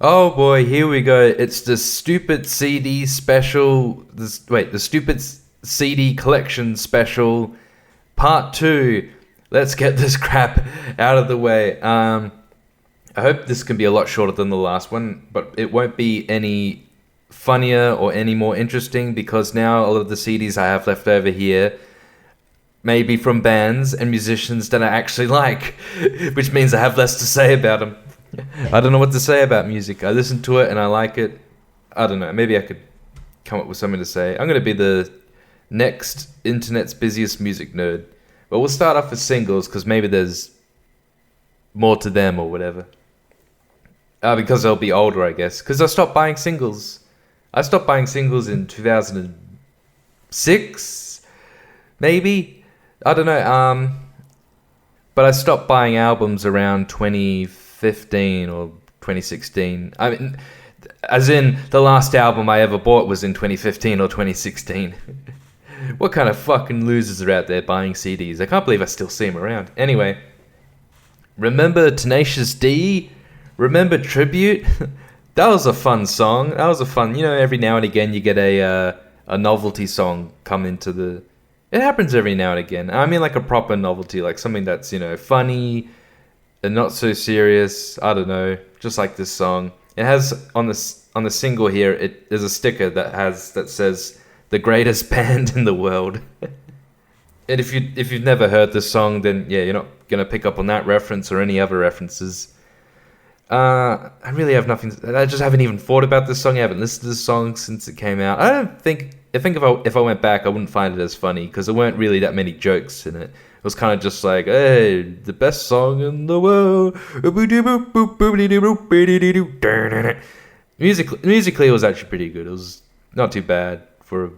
Oh boy, here we go. It's the stupid CD special. The stupid CD collection special, part 2. Let's get this crap out of the way. I hope this can be a lot shorter than the last one, but it won't be any funnier or any more interesting because now all of the CDs I have left over here may be from bands and musicians that I actually like, which means I have less to say about them. I don't know what to say about music. I listen to it and I like it. I don't know. Maybe I could come up with something to say. I'm going to be the next internet's busiest music nerd. But we'll start off with singles because maybe there's more to them or whatever. Because they'll be older, I guess. Because I stopped buying singles. I stopped buying singles in 2006, maybe. I don't know. But I stopped buying albums around 2015 or 2016. I mean, as in the last album I ever bought was in 2015 or 2016. What kind of fucking losers are out there buying CDs? I can't believe I still see them around. Anyway, remember Tenacious D? Remember Tribute? That was a fun song. That was a fun, every now and again you get a novelty song come into the... It happens every now and again. I mean like a proper novelty, like something that's, funny and not so serious. I don't know, just like this song. It has, on the single here, there's a sticker that says, the greatest band in the world. And if you've never heard this song, then yeah, you're not going to pick up on that reference or any other references. I really have nothing. I just haven't even thought about this song. I haven't listened to this song since it came out. I think if I went back, I wouldn't find it as funny because there weren't really that many jokes in it. It was kind of just like, hey, the best song in the world. Musically, it was actually pretty good. It was not too bad for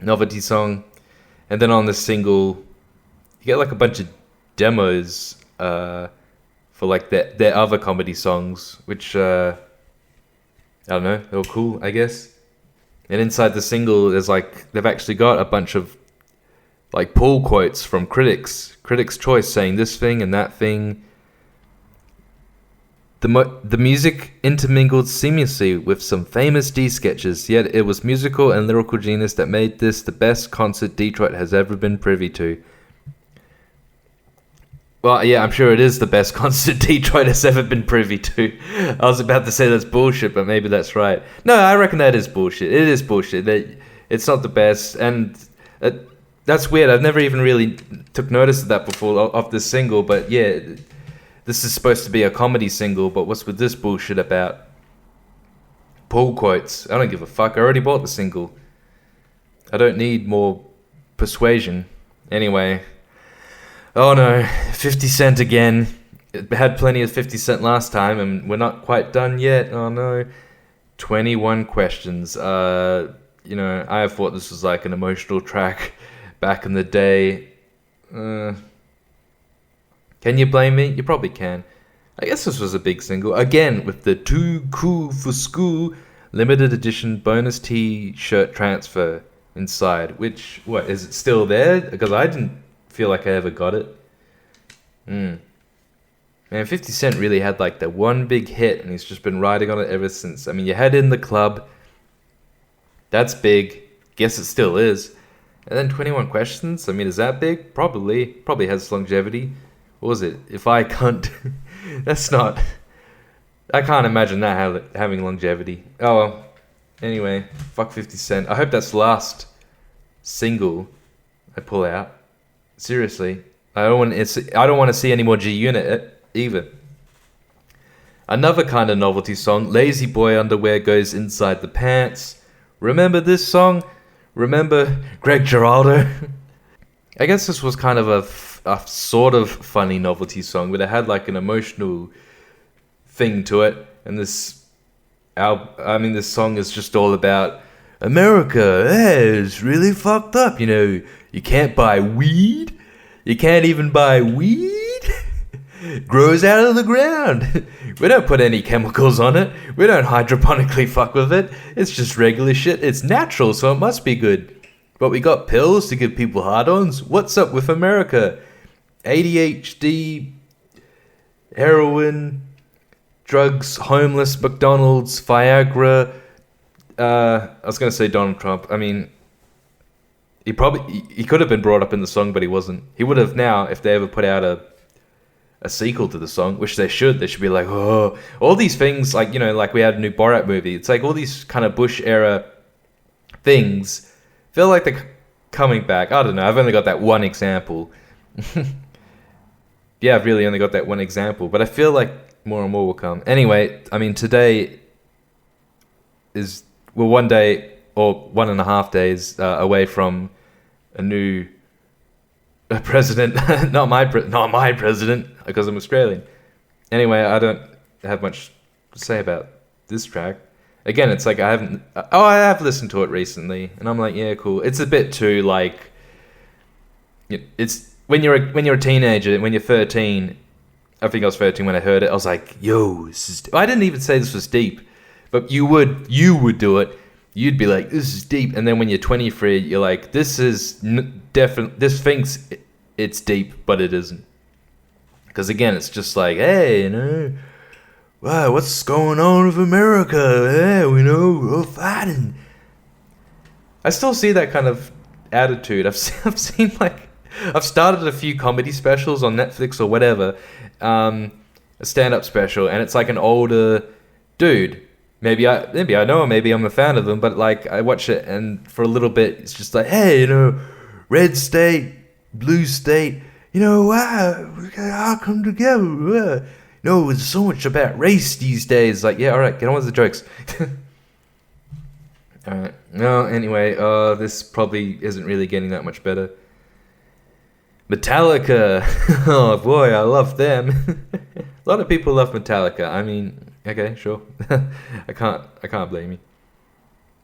a novelty song. And then on the single, you get like a bunch of demos for like their other comedy songs, which I don't know, they were cool, I guess. And inside the single, there's like they've actually got a bunch of like pull quotes from critics' choice, saying this thing and that thing. The music intermingled seamlessly with some famous D sketches, yet it was musical and lyrical genius that made this the best concert Detroit has ever been privy to. Well, yeah, I'm sure it is the best concert Detroit has ever been privy to. I was about to say that's bullshit, but maybe that's right. No, I reckon that is bullshit. It is bullshit. It's not the best, and that's weird. I've never even really took notice of that before, of this single, but yeah... This is supposed to be a comedy single, but what's with this bullshit about pull quotes? I don't give a fuck. I already bought the single. I don't need more persuasion. Anyway. Oh no, 50 Cent again. It had plenty of 50 Cent last time, and we're not quite done yet. Oh no. 21 questions. I thought this was like an emotional track back in the day. Can you blame me? You probably can. I guess this was a big single. Again, with the Too Cool for School limited edition bonus T-shirt transfer inside. Which, is it still there? Because I didn't feel like I ever got it. Man, 50 Cent really had like that one big hit and he's just been riding on it ever since. I mean, you had In the Club. That's big. Guess it still is. And then 21 Questions. I mean, is that big? Probably. Probably has longevity. What was it? If I can't... That's not... I can't imagine that having longevity. Oh well. Anyway, fuck 50 Cent. I hope that's the last single I pull out. Seriously. I don't want to see any more G-Unit either. Another kind of novelty song. Lazy Boy Underwear Goes Inside the Pants. Remember this song? Remember Greg Giraldo? I guess this was kind of a sort of funny novelty song, but it had like an emotional thing to it. And this song is just all about America. Hey, it's really fucked up. You can't buy weed. You can't even buy weed. Grows out of the ground. We don't put any chemicals on it. We don't hydroponically fuck with it. It's just regular shit. It's natural, so it must be good. But we got pills to give people hard-ons. What's up with America? ADHD, heroin, drugs, homeless, McDonald's, Viagra. I was gonna say Donald Trump. I mean, he could have been brought up in the song, but he wasn't. He would have now if they ever put out a sequel to the song, which they should. They should be like, oh, all these things, like, you know, like we had a new Borat movie. It's like all these kind of Bush era things feel like they're coming back. I don't know. I've only got that one example. Yeah, I've really only got that one example, but I feel like more and more will come. Anyway, I mean, today is, well, 1 day or 1.5 days away from a new president. not my president, because I'm Australian. Anyway, I don't have much to say about this track. Again, it's like I have listened to it recently, and I'm like, yeah, cool. It's a bit too like, it's when you're a teenager, when you're 13. I think I was 13 when I heard it. I was like, yo, this is. I didn't even say this was deep, but you would do it. You'd be like, this is deep, and then when you're 23, you're like, this is definitely. This thinks it's deep, but it isn't. Because again, it's just like, hey, you know, wow, what's going on with America? Yeah, we know, we're fighting. I still see that kind of attitude. I've seen like, I've started a few comedy specials on Netflix or whatever, a stand-up special, and it's like an older dude. Maybe I know him, maybe I'm a fan of him, but like I watch it and for a little bit it's just like, hey, you know, red state, blue state, you know, wow, we gotta all come together. You know, there's so much about race these days. Like, yeah, all right, get on with the jokes. All right. No, anyway, this probably isn't really getting that much better. Metallica. Oh boy, I love them. A lot of people love Metallica. I mean, okay, sure. I can't blame you.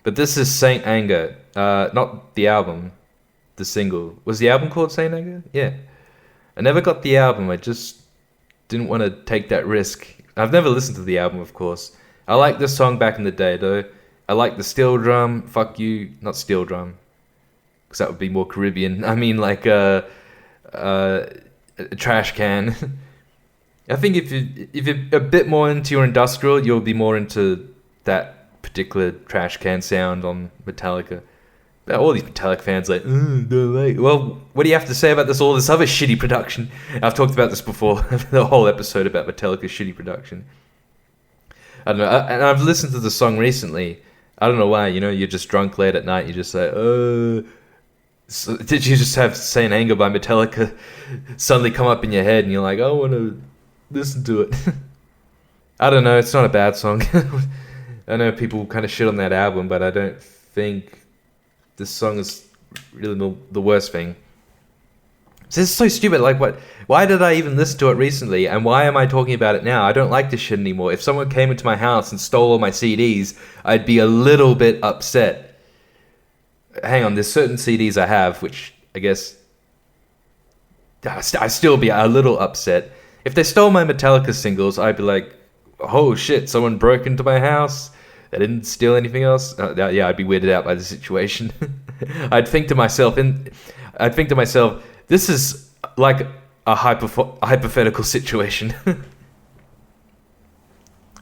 But this is Saint Anger. Not the album, the single. Was the album called Saint Anger? Yeah. I never got the album. I just didn't want to take that risk. I've never listened to the album, of course. I liked this song back in the day, though. I like the steel drum. Fuck you, not steel drum, because that would be more Caribbean. I mean, like a trash can. I think if you're a bit more into your industrial, you'll be more into that particular trash can sound on Metallica. But all these Metallica fans like, don't like. Well, what do you have to say about all this other shitty production? I've talked about this before, the whole episode about Metallica's shitty production. I don't know, and I've listened to the song recently. I don't know why, you know, you're just drunk late at night, you just say, so did you just have Saint Anger by Metallica suddenly come up in your head and you're like, I want to listen to it. I don't know, it's not a bad song. I know people kind of shit on that album, but I don't think this song is really the worst thing. So it's so stupid, like what? Why did I even listen to it recently, and why am I talking about it now? I don't like this shit anymore. If someone came into my house and stole all my CDs, I'd be a little bit upset. Hang on, there's certain CDs I have, which I guess I still be a little upset. If they stole my Metallica singles, I'd be like, oh shit, someone broke into my house. They didn't steal anything else. Yeah, I'd be weirded out by the situation. I'd think to myself, this is like a hypothetical situation.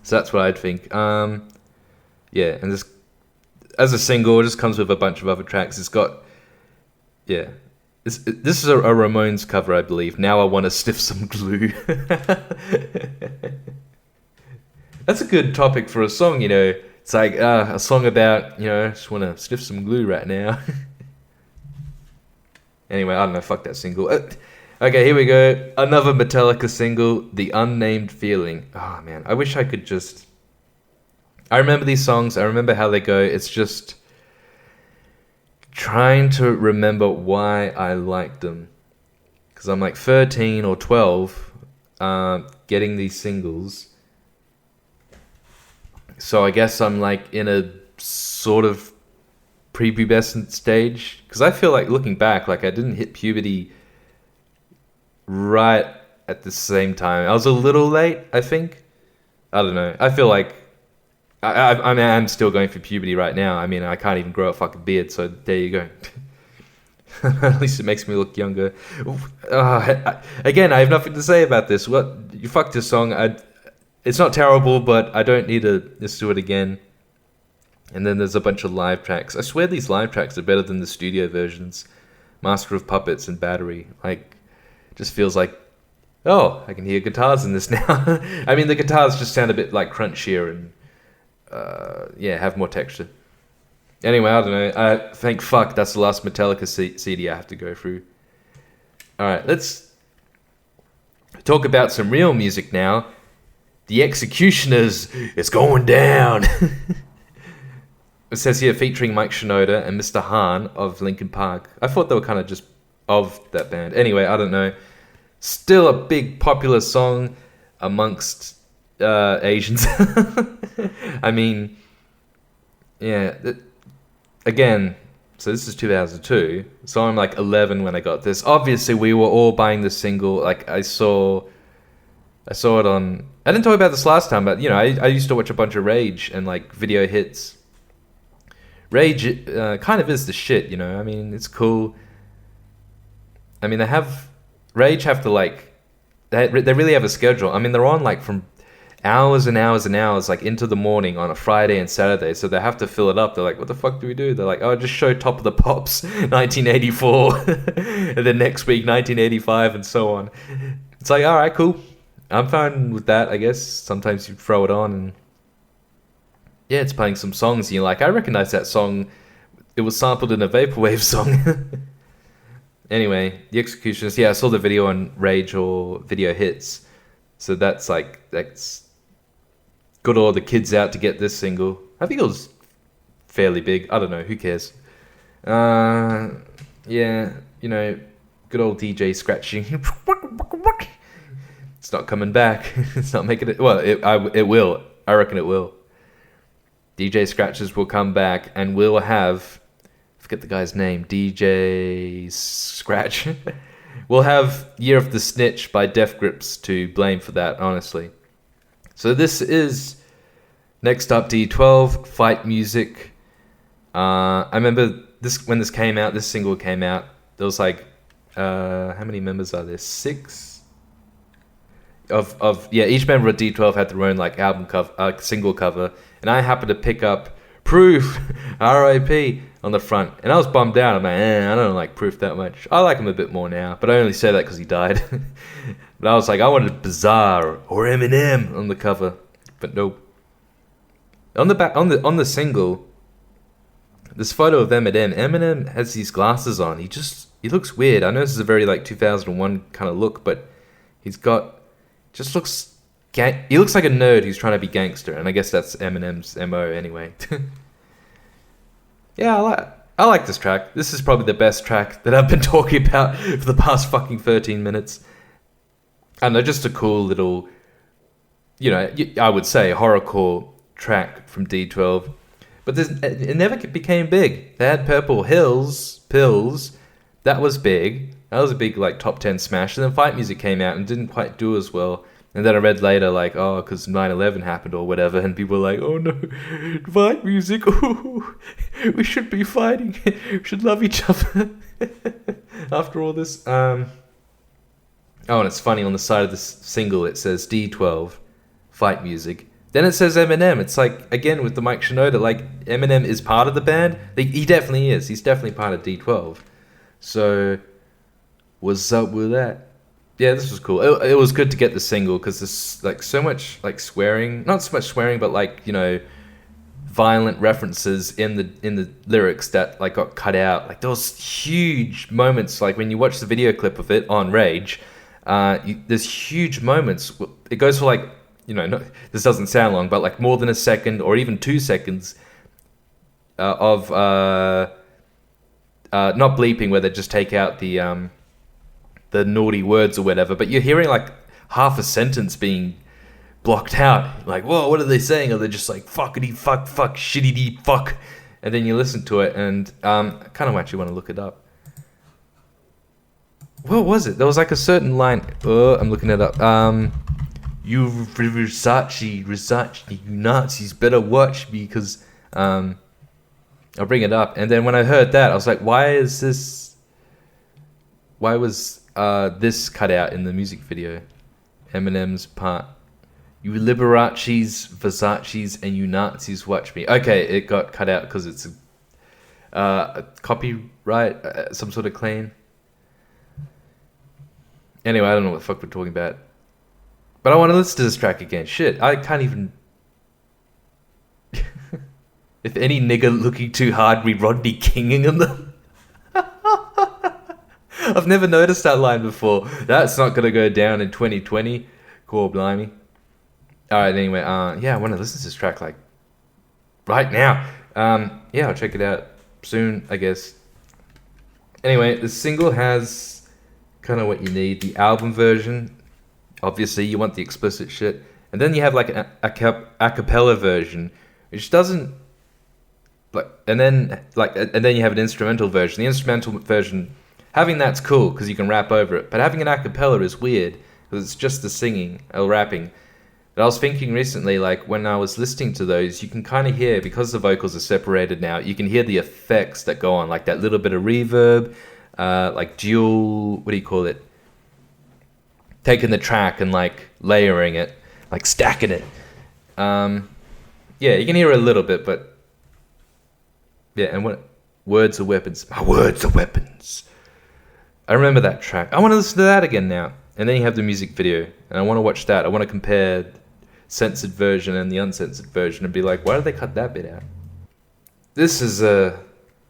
So that's what I'd think. Yeah, and this, as a single, it just comes with a bunch of other tracks. It's got, yeah. This is a Ramones cover, I believe. Now I want to sniff some glue. That's a good topic for a song, you know. It's like a song about, you know, just want to sniff some glue right now. Anyway, I don't know, fuck that single. Okay, here we go. Another Metallica single, The Unnamed Feeling. Oh, man, I wish I could just... I remember these songs, I remember how they go. It's just trying to remember why I liked them. Because I'm like 13 or 12 getting these singles. So I guess I'm like in a sort of prepubescent stage. Because I feel like looking back, like I didn't hit puberty right at the same time. I was a little late, I think. I don't know. I feel like I mean, I'm still going through puberty right now. I mean, I can't even grow a fucking beard, so there you go. At least it makes me look younger. Again, I have nothing to say about this. What, you fucked this song. It's not terrible, but I don't need to listen to it again. And then there's a bunch of live tracks. I swear these live tracks are better than the studio versions. Master of Puppets and Battery. Like, just feels like, oh, I can hear guitars in this now. I mean, the guitars just sound a bit like crunchier and, have more texture. Anyway, I don't know. Thank fuck that's the last Metallica CD I have to go through. Alright, let's talk about some real music now. The Executioners is going down. It says here featuring Mike Shinoda and Mr. Hahn of Linkin Park. I thought they were kind of just of that band. Anyway, I don't know. Still a big popular song amongst Asians. I mean, yeah. Again, so this is 2002. So I'm like 11 when I got this. Obviously, we were all buying the single. Like I saw it on. I didn't talk about this last time, but I used to watch a bunch of Rage and like video hits. Rage kind of is the shit, I mean, it's cool. I mean, Rage have to like, they really have a schedule. I mean, they're on like from hours and hours and hours, like into the morning on a Friday and Saturday. So they have to fill it up. They're like, what the fuck do we do? They're like, oh, just show Top of the Pops 1984. And then next week, 1985 and so on. It's like, all right, cool. I'm fine with that, I guess. Sometimes you throw it on and yeah, it's playing some songs and you're like, I recognize that song. It was sampled in a Vaporwave song. Anyway, The Executioners. Yeah, I saw the video on Rage or Video Hits. So that's got all the kids out to get this single. I think it was fairly big. I don't know. Who cares? Yeah, good old DJ scratching. It's not coming back. It's not making it. Well, it will. I reckon it will. DJ Scratches will come back and we'll have, forget the guy's name, DJ Scratch. We'll have Year of the Snitch by Death Grips to blame for that, honestly. So this is, next up, D12, Fight Music. I remember when this came out, this single came out, there was like, how many members are there? 6? Each member of D12 had their own like album cover, single cover, and I happened to pick up Proof, R.I.P. on the front, and I was bummed out. I'm like, I don't like Proof that much. I like him a bit more now, but I only say that because he died. But I was like, I wanted Bizarre or Eminem on the cover, but nope. On the back, on the single, this photo of Eminem. Eminem has these glasses on. He looks weird. I know this is a very like 2001 kind of look, but he looks like a nerd who's trying to be gangster, and I guess that's Eminem's MO anyway. Yeah, I like this track. This is probably the best track that I've been talking about for the past fucking 13 minutes. I don't know, just a cool little, I would say horrorcore track from D12. But it never became big. They had Purple Pills. That was big. That was a big like top 10 smash. And then Fight Music came out and didn't quite do as well. And then I read later, like, oh, because 9/11 happened or whatever, and people were like, oh no, Fight Music, ooh, we should be fighting, we should love each other after all this. Oh, and it's funny, on the side of this single, it says D12, Fight Music. Then it says Eminem. It's like, again, with the Mike Shinoda, like, Eminem is part of the band. He definitely is. He's definitely part of D12. So, what's up with that? Yeah, this was cool. It was good to get the single because there's like so much like swearing, not so much swearing, but like violent references in the lyrics that like got cut out. Like those huge moments, like when you watch the video clip of it on Rage, there's huge moments. It goes for like this doesn't sound long, but like more than a second or even 2 seconds of not bleeping, where they just take out the naughty words or whatever, but you're hearing like half a sentence being blocked out. Like, whoa, what are they saying? Or they're just like, fuckity, fuck, shittity, fuck. And then you listen to it, and I kind of actually want to look it up. What was it? There was like a certain line. Oh, I'm looking it up. You Versace, you Nazis better watch me, because I'll bring it up. And then when I heard that, I was like, why was this cut out in the music video? Eminem's part. You Liberace's, Versace's, and you Nazis watch me. Okay, it got cut out because it's a copyright, some sort of claim. Anyway, I don't know what the fuck we're talking about. But I want to listen to this track again. Shit, I can't even... If any nigger looking too hard, we Rodney Kinging them. I've never noticed that line before. That's not going to go down in 2020. Cool, blimey. Alright, anyway, yeah, I want to listen to this track, like, right now. Yeah, I'll check it out soon, I guess. Anyway, the single has kind of what you need. The album version, obviously, you want the explicit shit. And then you have, like, a cappella version, which doesn't... and then you have an instrumental version. The instrumental version, having that's cool, because you can rap over it. But having an a cappella is weird, because it's just the singing, or rapping. But I was thinking recently, like, when I was listening to those, you can kind of hear, because the vocals are separated now, you can hear the effects that go on, like that little bit of reverb, like dual, what do you call it? Taking the track and, like, layering it, like, stacking it. Yeah, you can hear a little bit, but... Yeah, and what... Words are weapons. My words are weapons. I remember that track. I want to listen to that again now. And then you have the music video, and I want to watch that. I want to compare censored version and the uncensored version and be like, why did they cut that bit out? This is a...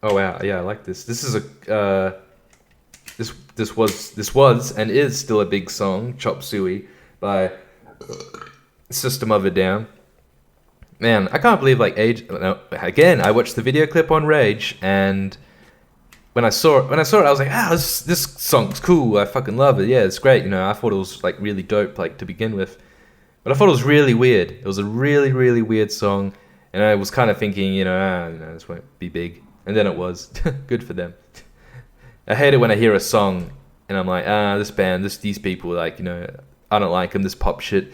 Oh wow, yeah, I like this. This is a... This was and is still a big song, Chop Suey, by System of a Down. Man, I can't believe, like, again, I watched the video clip on Rage, and when I saw it, I was like, this song's cool. I fucking love it. Yeah, it's great. You know, I thought it was, like, really dope, like, to begin with. But I thought it was really weird. It was a really, really weird song, and I was kind of thinking, this won't be big. And then it was. Good for them. I hate it when I hear a song, and I'm like, this band, these people, like, I don't like them, this pop shit.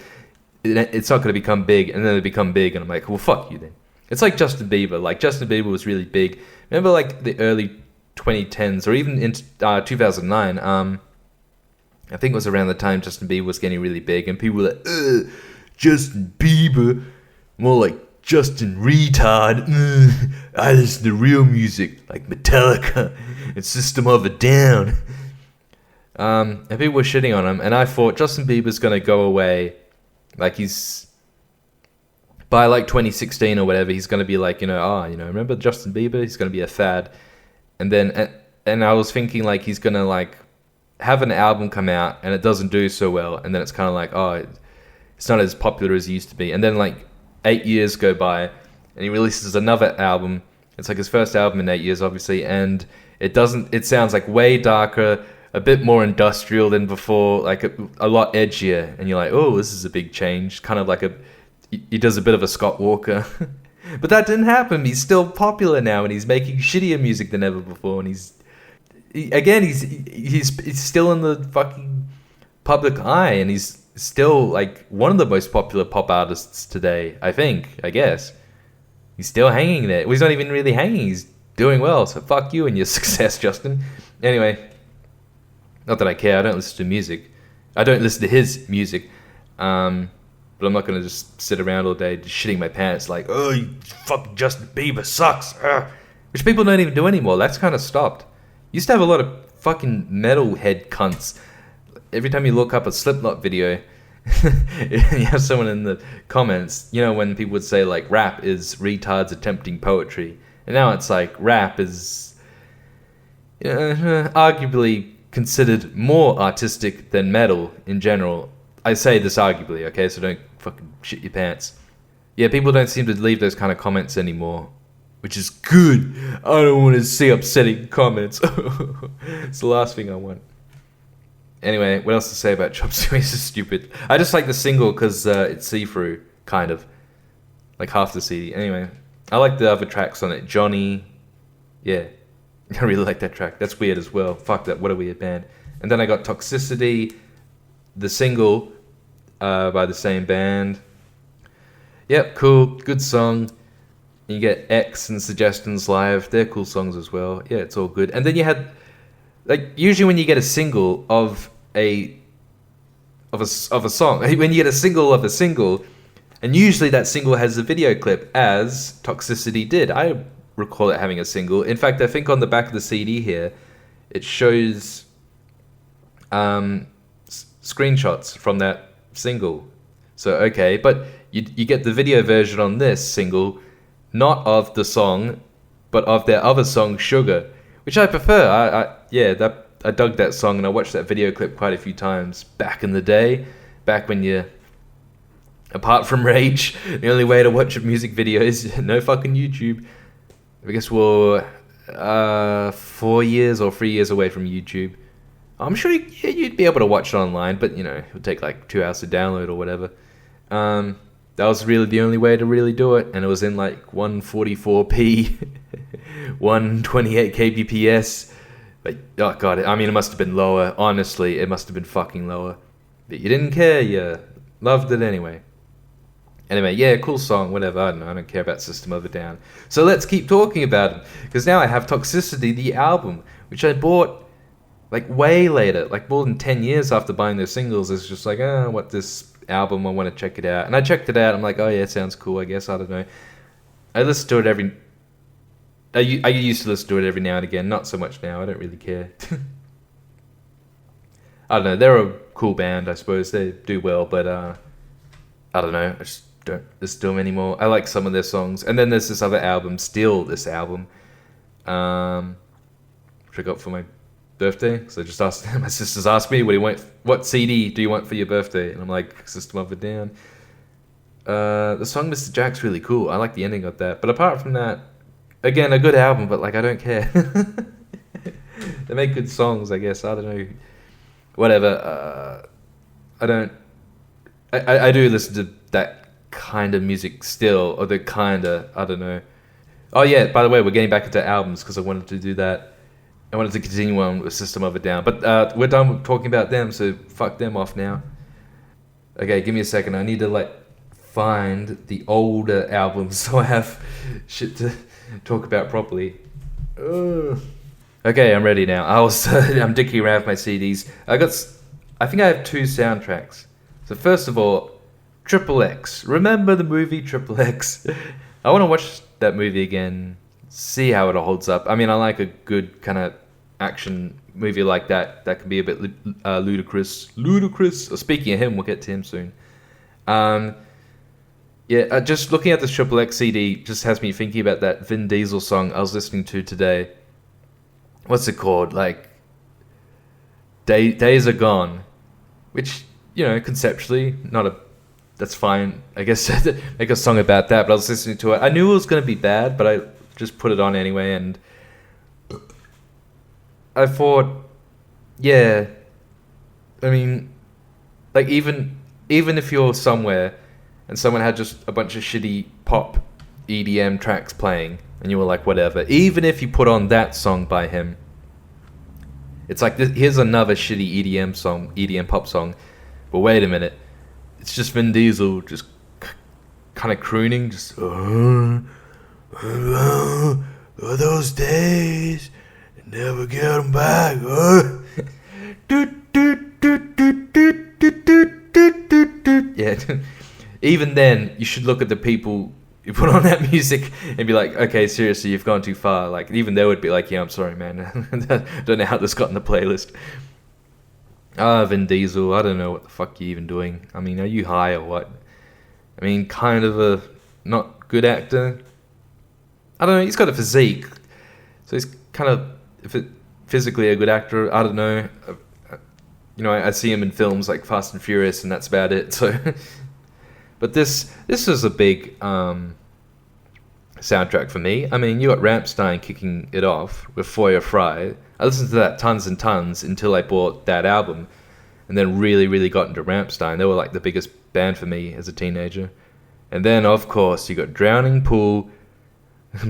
It's not going to become big, and then they become big, and I'm like, well, fuck you then. It's like Justin Bieber. Like, Justin Bieber was really big. Remember, like, the early 2010s, or even in 2009, I think it was around the time Justin Bieber was getting really big, and people were like, Justin Bieber, more like Justin Retard. I listen to real music, like Metallica and System of a Down. And people were shitting on him, and I thought Justin Bieber's going to go away. Like, he's... By, like, 2016 or whatever, he's going to be like, remember Justin Bieber? He's going to be a fad. And then... And I was thinking, like, he's going to, like, have an album come out, and it doesn't do so well. And then it's kind of like, it's not as popular as it used to be. And then, like, 8 years go by, and he releases another album. It's, like, his first album in 8 years, obviously. And it sounds, like, way darker, a bit more industrial than before, like a lot edgier, and you're like, oh, this is a big change. Kind of like he does a bit of a Scott Walker. But that didn't happen. He's still popular now, and he's making shittier music than ever before, and he's still in the fucking public eye, and he's still, like, one of the most popular pop artists today, I guess. He's still hanging there. Well, he's not even really hanging, he's doing well, so fuck you and your success, Justin. Anyway... Not that I care, I don't listen to music. I don't listen to his music. But I'm not going to just sit around all day just shitting my pants like, oh, you fucking Justin Bieber sucks. Which people don't even do anymore. That's kind of stopped. Used to have a lot of fucking metalhead cunts. Every time you look up a Slipknot video, you have someone in the comments, when people would say, like, rap is retards attempting poetry. And now it's like, rap is arguably considered more artistic than metal in general. I say this arguably, okay, so don't fucking shit your pants. Yeah, people don't seem to leave those kind of comments anymore, which is good. I don't want to see upsetting comments. It's the last thing I want. Anyway, what else to say about Chop Suey? This is stupid. I just like the single because it's see-through, kind of. Like half the CD. Anyway, I like the other tracks on it. Johnny, yeah. I really like that track. That's weird as well. Fuck that. What a weird band. And then I got Toxicity, the single by the same band. Yep, cool. Good song. You get X and Suggestions Live. They're cool songs as well. Yeah, it's all good. And then you had, like, usually when you get a single of of a song. When you get a single of a single, and usually that single has a video clip, as Toxicity did. I recall it having a single. In fact, I think on the back of the CD here, it shows screenshots from that single. So okay, but you get the video version on this single, not of the song, but of their other song Sugar, which I prefer. I dug that song, and I watched that video clip quite a few times back in the day, back when you, apart from Rage, the only way to watch music videos, no fucking YouTube. I guess we're 4 years or 3 years away from YouTube. I'm sure you'd be able to watch it online, but it would take like 2 hours to download or whatever. That was really the only way to really do it, and it was in like 144p, 128 kbps. But, oh god, I mean, it must have been lower. Honestly, it must have been fucking lower. But you didn't care, you loved it anyway. Anyway, yeah, cool song, whatever. I don't care about System of a Down. So let's keep talking about it, because now I have Toxicity, the album, which I bought like way later, like more than 10 years after buying their singles. It's just like, what this album, I want to check it out. And I checked it out, I'm like, oh yeah, it sounds cool, I guess, I don't know. I listen to it I used to listen to it every now and again, not so much now, I don't really care. I don't know, they're a cool band, I suppose, they do well, but I don't know, I just don't listen to them anymore. I like some of their songs. And then there's this other album, this album, which I got for my birthday. So I just asked, my sisters asked me, what CD do you want for your birthday? And I'm like, System of a Down. The song Mr. Jack's really cool. I like the ending of that. But apart from that, again, a good album, but like, I don't care. They make good songs, I guess. I don't know. Whatever. I do listen to that kind of music still, or I don't know. Oh yeah, by the way, we're getting back into albums because I wanted to do that. I wanted to continue on with System of a Down, but we're done talking about them, so fuck them off now. Okay, give me a second. I need to find the older albums so I have shit to talk about properly. Okay, I'm ready now. I'm dicking around with my CDs. I think I have 2 soundtracks. So first of all, Triple X. Remember the movie Triple X? I want to watch that movie again, see how it holds up. I mean, I like a good kind of action movie like that can be a bit ludicrous. Speaking of him, we'll get to him soon. Just looking at this Triple X CD just has me thinking about that Vin Diesel song I was listening to today. What's it called? Like, Days Are Gone. Which, conceptually, that's fine. I guess make a song about that, but I was listening to it. I knew it was going to be bad, but I just put it on anyway, and I thought, yeah, I mean, like, even if you're somewhere and someone had just a bunch of shitty pop EDM tracks playing, and you were like, whatever, even if you put on that song by him, it's like, here's another shitty EDM pop song, but wait a minute, it's just Vin Diesel just kind of crooning, just, those days, never get them back. Yeah, even then, you should look at the people you put on that music and be like, okay, seriously, you've gone too far. Like, even they would be like, yeah, I'm sorry, man. Don't know how this got in the playlist. Vin Diesel, I don't know what the fuck you're even doing. I mean, are you high or what? I mean, kind of a not good actor. I don't know, he's got a physique. So he's kind of physically a good actor. I don't know. I see him in films like Fast and Furious, and that's about it. So, but this is a big soundtrack for me. I mean, you got Rammstein kicking it off with Feuer Frei. I listened to that tons and tons until I bought that album, and then really, really got into Rammstein. They were like the biggest band for me as a teenager. And then, of course, you got Drowning Pool,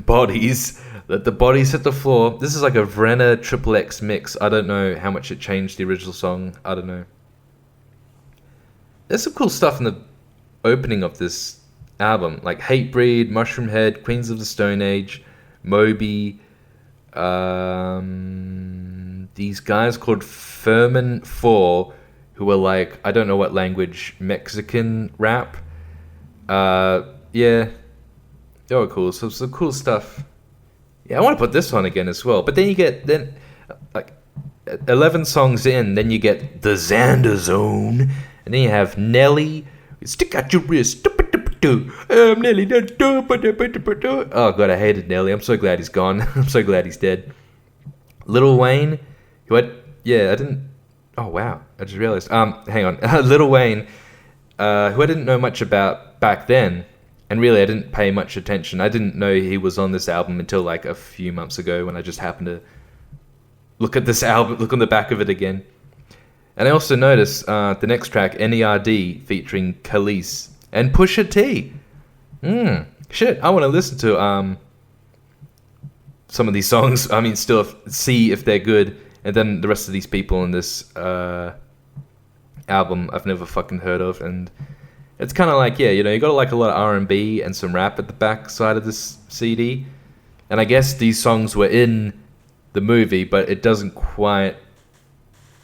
Bodies. Let the Bodies hit the floor. This is like a Vrenna Triple X mix. I don't know how much it changed the original song. I don't know. There's some cool stuff in the opening of this album, like Hatebreed, Mushroom Head, Queens of the Stone Age, Moby, these guys called Furman 4, who were like, I don't know what language, Mexican rap. Yeah, they were cool. So some cool stuff. Yeah, I want to put this on again as well. But then you get like 11 songs in, then you get the Xander Zone, and then you have Nelly, Stick Out Your Wrist. I'm Nelly. Oh god, I hated Nelly. I'm so glad he's gone. I'm so glad he's dead. Lil Wayne, who I didn't. Oh wow, I just realized. Hang on, Lil Wayne, who I didn't know much about back then, and really I didn't pay much attention. I didn't know he was on this album until like a few months ago when I just happened to look at this album, look on the back of it again. And I also noticed the next track, NERD, featuring Khalees and Pusha T. Shit, I want to listen to some of these songs. I mean, still see if they're good. And then the rest of these people in this album I've never fucking heard of. And it's kind of like, yeah, you know, you got like a lot of R&B and some rap at the back side of this CD. And I guess these songs were in the movie, but it doesn't quite...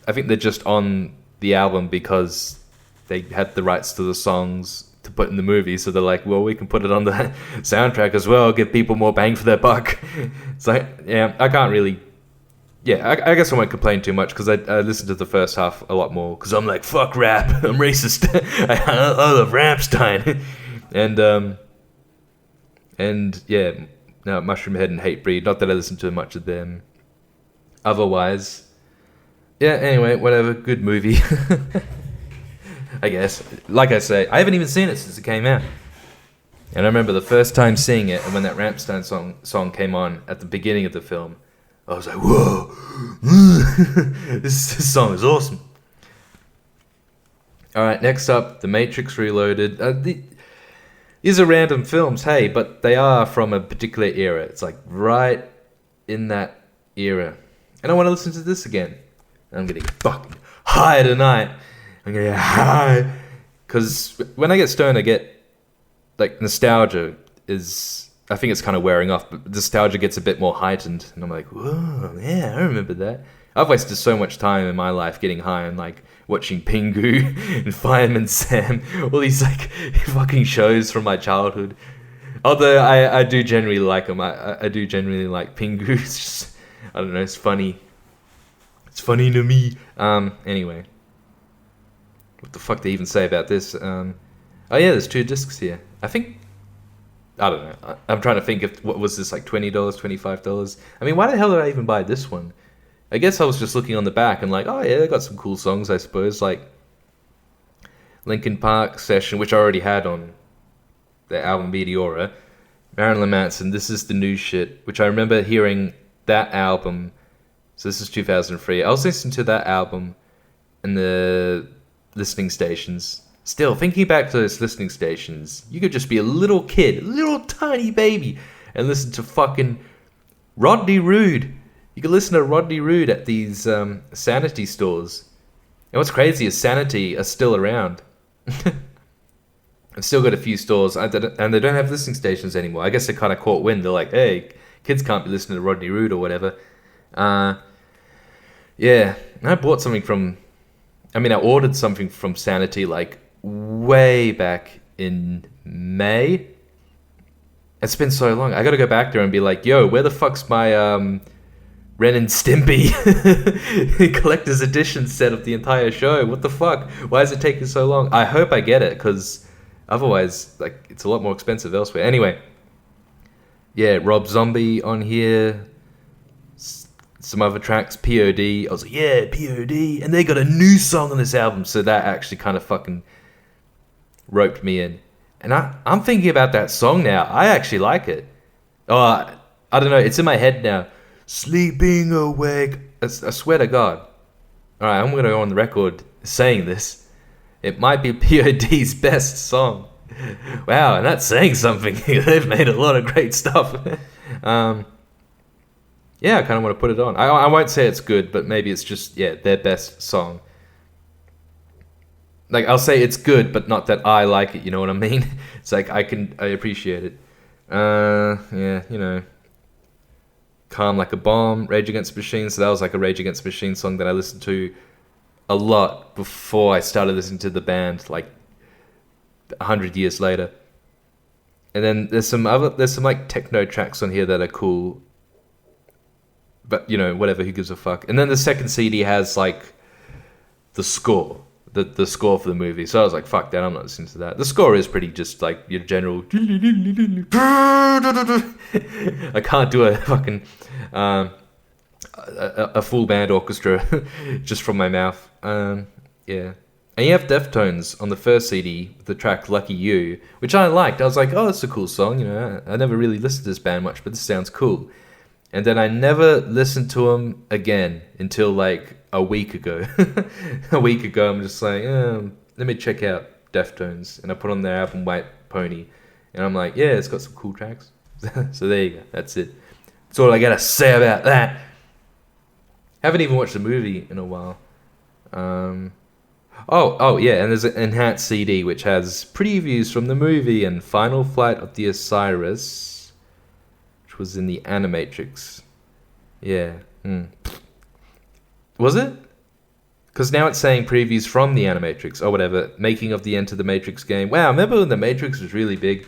I think they're just on the album because they had the rights to the songs to put in the movie, so they're like, well, we can put it on the soundtrack as well, give people more bang for their buck. It's like, yeah, I can't really... Yeah, I guess I won't complain too much because I listened to the first half a lot more because I'm like, fuck rap, I'm racist. I love Rammstein. And yeah, no, Mushroom Head and Hatebreed, not that I listen to much of them. Otherwise, yeah, anyway, whatever, good movie. I guess. Like I say, I haven't even seen it since it came out. And I remember the first time seeing it, and when that Rammstein song came on at the beginning of the film, I was like, whoa, this song is awesome. Alright, next up, The Matrix Reloaded. These are random films, hey, but they are from a particular era. It's like right in that era. And I want to listen to this again. I'm getting fucking high tonight. I'm getting high. Because when I get stoned, I get, like, nostalgia is... I think it's kind of wearing off, but nostalgia gets a bit more heightened. And I'm like, whoa, yeah, I remember that. I've wasted so much time in my life getting high and, like, watching Pingu and Fireman Sam. All these, like, fucking shows from my childhood. Although I do generally like them. I do generally like Pingu. It's just... I don't know, it's funny. It's funny to me. Anyway. What the fuck do they even say about this? Oh yeah, there's 2 discs here. I think... I don't know. I'm trying to think if... What was this, like $20, $25? I mean, why the hell did I even buy this one? I guess I was just looking on the back and like, oh yeah, they got some cool songs, I suppose. Like Linkin Park Session, which I already had on the album Meteora. Marilyn Manson, This Is the New Shit, which I remember hearing that album. So this is 2003. I was listening to that album in the listening stations. Still, thinking back to those listening stations, you could just be a little kid, a little tiny baby, and listen to fucking Rodney Rude. You could listen to Rodney Rude at these Sanity stores. And what's crazy is Sanity are still around. I've still got a few stores, and they don't have listening stations anymore. I guess they kind of caught wind. They're like, hey, kids can't be listening to Rodney Rude or whatever. Yeah, and I bought something from... I mean, I ordered something from Sanity, like, way back in May. It's been so long. I gotta go back there and be like, yo, where the fuck's my Ren and Stimpy collector's edition set of the entire show? What the fuck? Why is it taking so long? I hope I get it, because otherwise, like, it's a lot more expensive elsewhere. Anyway, yeah, Rob Zombie on here. Some other tracks, POD. I was like, yeah, POD. And they got a new song on this album, so that actually kind of fucking roped me in. And I'm thinking about that song now. I actually like it. Oh, I don't know. It's in my head now. Sleeping awake. I swear to God. Alright, I'm going to go on the record saying this. It might be POD's best song. Wow, and that's saying something. They've made a lot of great stuff. Yeah, I kind of want to put it on. I won't say it's good, but maybe it's just, yeah, their best song. Like, I'll say it's good, but not that I like it, you know what I mean? It's like, I appreciate it. Yeah, you know. Calm Like a Bomb, Rage Against the Machine. So that was like a Rage Against the Machine song that I listened to a lot before I started listening to the band, like 100 years later. And then there's some like techno tracks on here that are cool, but whatever, who gives a fuck. And then the second CD has like the score, the score for the movie. So I was like, fuck that, I'm not listening to that. The score is pretty just like your general. I can't do a fucking a full band orchestra just from my mouth. Yeah. And you have Deftones on the first CD, the track Lucky You, which I liked. I was like, oh, that's a cool song. I never really listened to this band much, but this sounds cool. And then I never listened to them again until like a week ago. A week ago, I'm just like, let me check out Deftones. And I put on their album White Pony. And I'm like, yeah, it's got some cool tracks. So there you go. That's it. That's all I got to say about that. Haven't even watched the movie in a while. Oh yeah, and there's an enhanced CD which has previews from the movie and Final Flight of the Osiris, which was in the Animatrix. Yeah. Was it? Because now it's saying previews from the Animatrix or whatever, making of the Enter the Matrix game. Wow, remember when the Matrix was really big?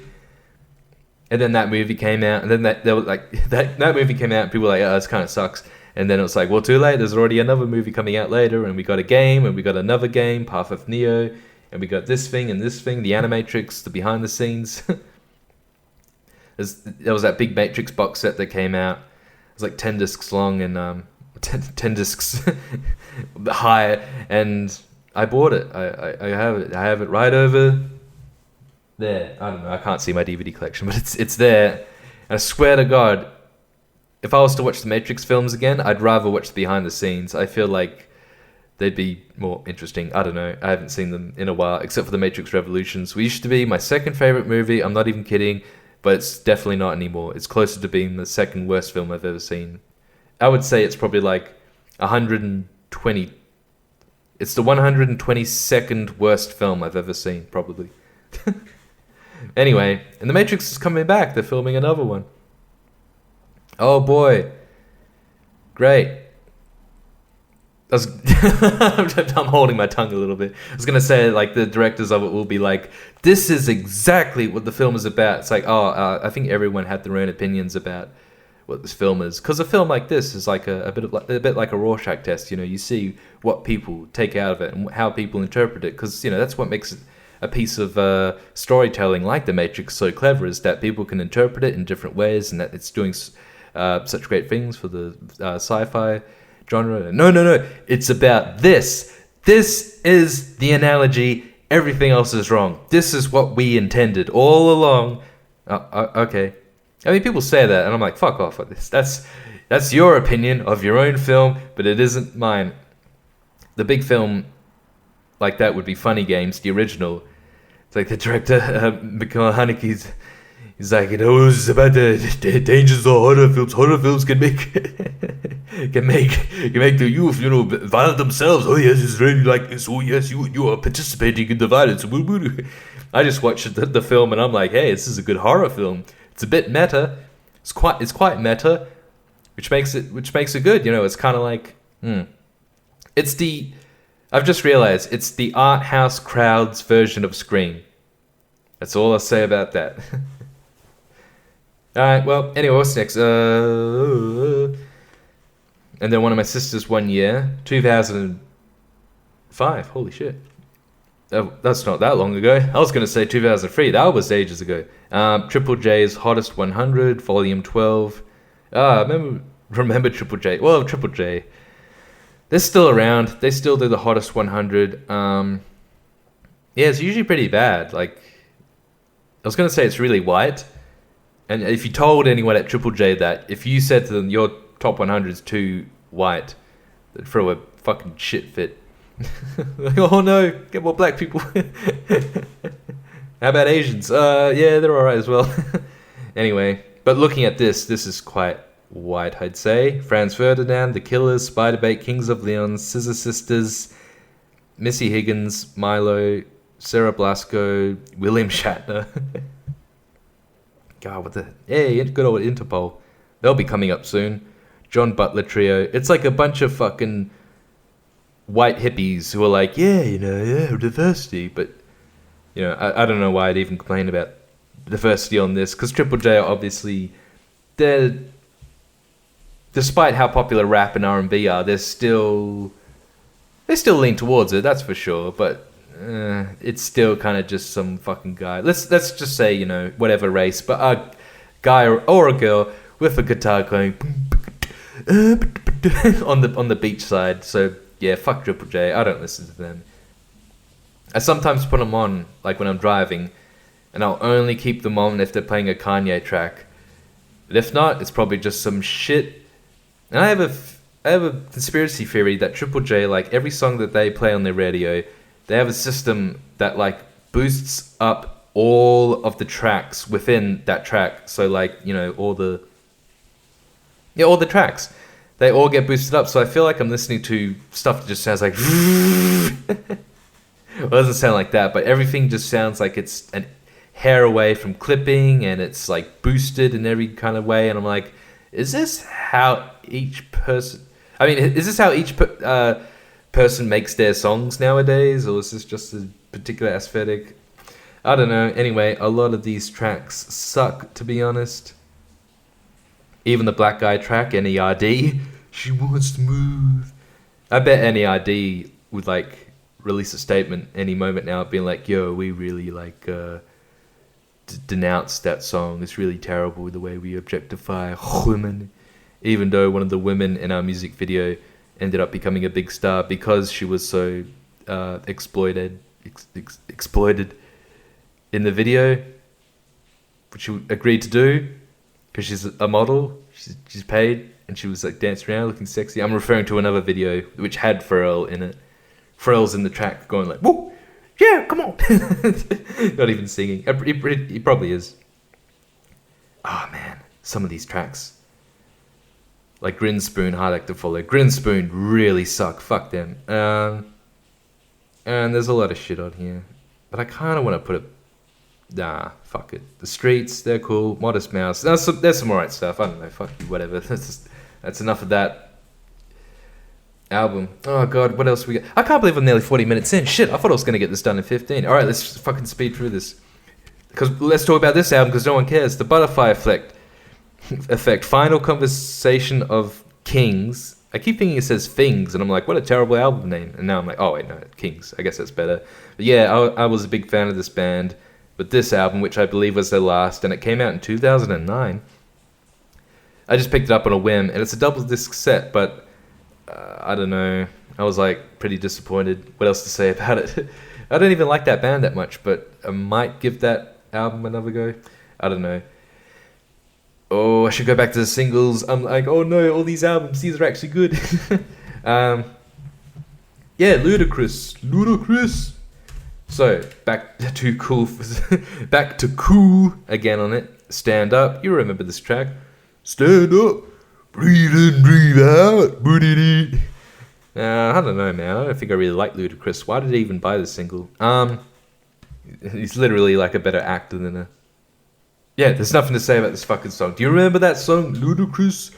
And then that movie came out, and then that movie came out, and people were like, oh, this kind of sucks. And then it was like, well, too late. There's already another movie coming out later, and we got a game, and we got another game, Path of Neo, and we got this thing and this thing, the Animatrix, the behind the scenes. There was that big Matrix box set that came out. It was like 10 discs long and 10 discs high, and I bought it. I have it. I have it right over there. I don't know. I can't see my DVD collection, but it's there. And I swear to God, if I was to watch the Matrix films again, I'd rather watch the behind the scenes. I feel like they'd be more interesting. I don't know. I haven't seen them in a while, except for the Matrix Revolutions, which used to be my second favorite movie. I'm not even kidding, but it's definitely not anymore. It's closer to being the second worst film I've ever seen. I would say it's probably like 120. It's the 122nd worst film I've ever seen, probably. Anyway, and the Matrix is coming back. They're filming another one. Oh boy. Great. I'm holding my tongue a little bit. I was going to say, like, the directors of it will be like, this is exactly what the film is about. It's like, I think everyone had their own opinions about what this film is. Because a film like this is like a bit like a Rorschach test. You see what people take out of it and how people interpret it. Because, that's what makes it a piece of storytelling like The Matrix so clever, is that people can interpret it in different ways, and that it's doing such great things for the sci-fi genre. No, it's about this. This is the analogy. Everything else is wrong. This is what we intended all along. Okay. I mean, people say that, and I'm like, fuck off with this. That's your opinion of your own film, but it isn't mine. The big film like that would be Funny Games, the original. It's like the director, Michael Haneke's. He's like, it's about the dangers of horror films. Horror films can make the youth, violent themselves. Oh yes, it's really like this. Oh yes, you are participating in the violence. I just watched the film and I'm like, hey, this is a good horror film. It's a bit meta. It's quite meta, which makes it good. It's kind of like, I've just realized it's the art house crowd's version of Scream. That's all I'll say about that. Alright, well, anyway, what's next? And then one of my sisters 1 year, 2005. Holy shit. That's not that long ago. I was going to say 2003. That was ages ago. Triple J's Hottest 100, Volume 12. Remember Triple J. Well, Triple J. They're still around. They still do the Hottest 100. Yeah, it's usually pretty bad. Like, I was going to say it's really white. And if you told anyone at Triple J that, if you said to them, your top 100 is too white, they'd throw a fucking shit fit. Like, oh no, get more black people. How about Asians? Yeah, they're alright as well. Anyway, but looking at this is quite white, I'd say. Franz Ferdinand, The Killers, Spider-Bait, Kings of Leon, Scissor Sisters, Missy Higgins, Milo, Sarah Blasco, William Shatner. God, good old Interpol. They'll be coming up soon. John Butler Trio. It's like a bunch of fucking white hippies who are like, yeah, diversity, but I don't know why I'd even complain about diversity on this, because Triple J are obviously, they're, despite how popular rap and R&B are, they still lean towards it, that's for sure, but it's still kind of just some fucking guy. Let's just say, whatever race, but a guy or a girl with a guitar going on the beach side. So yeah, fuck Triple J. I don't listen to them. I sometimes put them on, like when I'm driving, and I'll only keep them on if they're playing a Kanye track. But if not, it's probably just some shit. And I have a conspiracy theory that Triple J, like every song that they play on their radio, they have a system that like boosts up all of the tracks within that track. So like, all the tracks, they all get boosted up. So I feel like I'm listening to stuff that just sounds like well, it doesn't sound like that, but everything just sounds like it's an hair away from clipping, and it's like boosted in every kind of way. And I'm like, is this how each person person makes their songs nowadays, or is this just a particular aesthetic? I don't know. Anyway, a lot of these tracks suck, to be honest. Even the black guy track, NERD, she wants to move. I bet NERD would like release a statement any moment now, being like, yo, we really like denounce that song. It's really terrible the way we objectify women, even though one of the women in our music video ended up becoming a big star because she was so exploited in the video, which she agreed to do because she's a model. She's paid, and she was like dancing around looking sexy. I'm referring to another video which had Pharrell in it. Pharrell's in the track going like, whoa, yeah, come on. Not even singing. He probably is. Oh man, some of these tracks. Like Grinspoon, Hard Act to Follow. Grinspoon really suck. Fuck them. And there's a lot of shit on here. But I kind of want to put it... Nah, fuck it. The Streets, they're cool. Modest Mouse. There's some alright stuff. I don't know. Fuck you, whatever. That's enough of that album. Oh god, what else we got? I can't believe I'm nearly 40 minutes in. Shit, I thought I was going to get this done in 15. Alright, let's just fucking speed through this. Because let's talk about this album, because no one cares. The Butterfly Effect. Final Conversation of Kings. I keep thinking it says Things, and I'm like, what a terrible album name. And now I'm like, oh wait, no, Kings. I guess that's better. But yeah, I was a big fan of this band. But this album, which I believe was their last, and it came out in 2009. I just picked it up on a whim, and it's a double disc set, but I don't know. I was like pretty disappointed. What else to say about it? I don't even like that band that much, but I might give that album another go. I don't know. Oh, I should go back to the singles. I'm like, oh no, all these albums, these are actually good. Yeah, Ludacris. So, back to Cool again on it. Stand Up. You remember this track. Stand up, breathe in, breathe out. I don't know, man. I don't think I really like Ludacris. Why did I even buy this single? He's literally like a better actor than a... Yeah, there's nothing to say about this fucking song. Do you remember that song, Ludacris?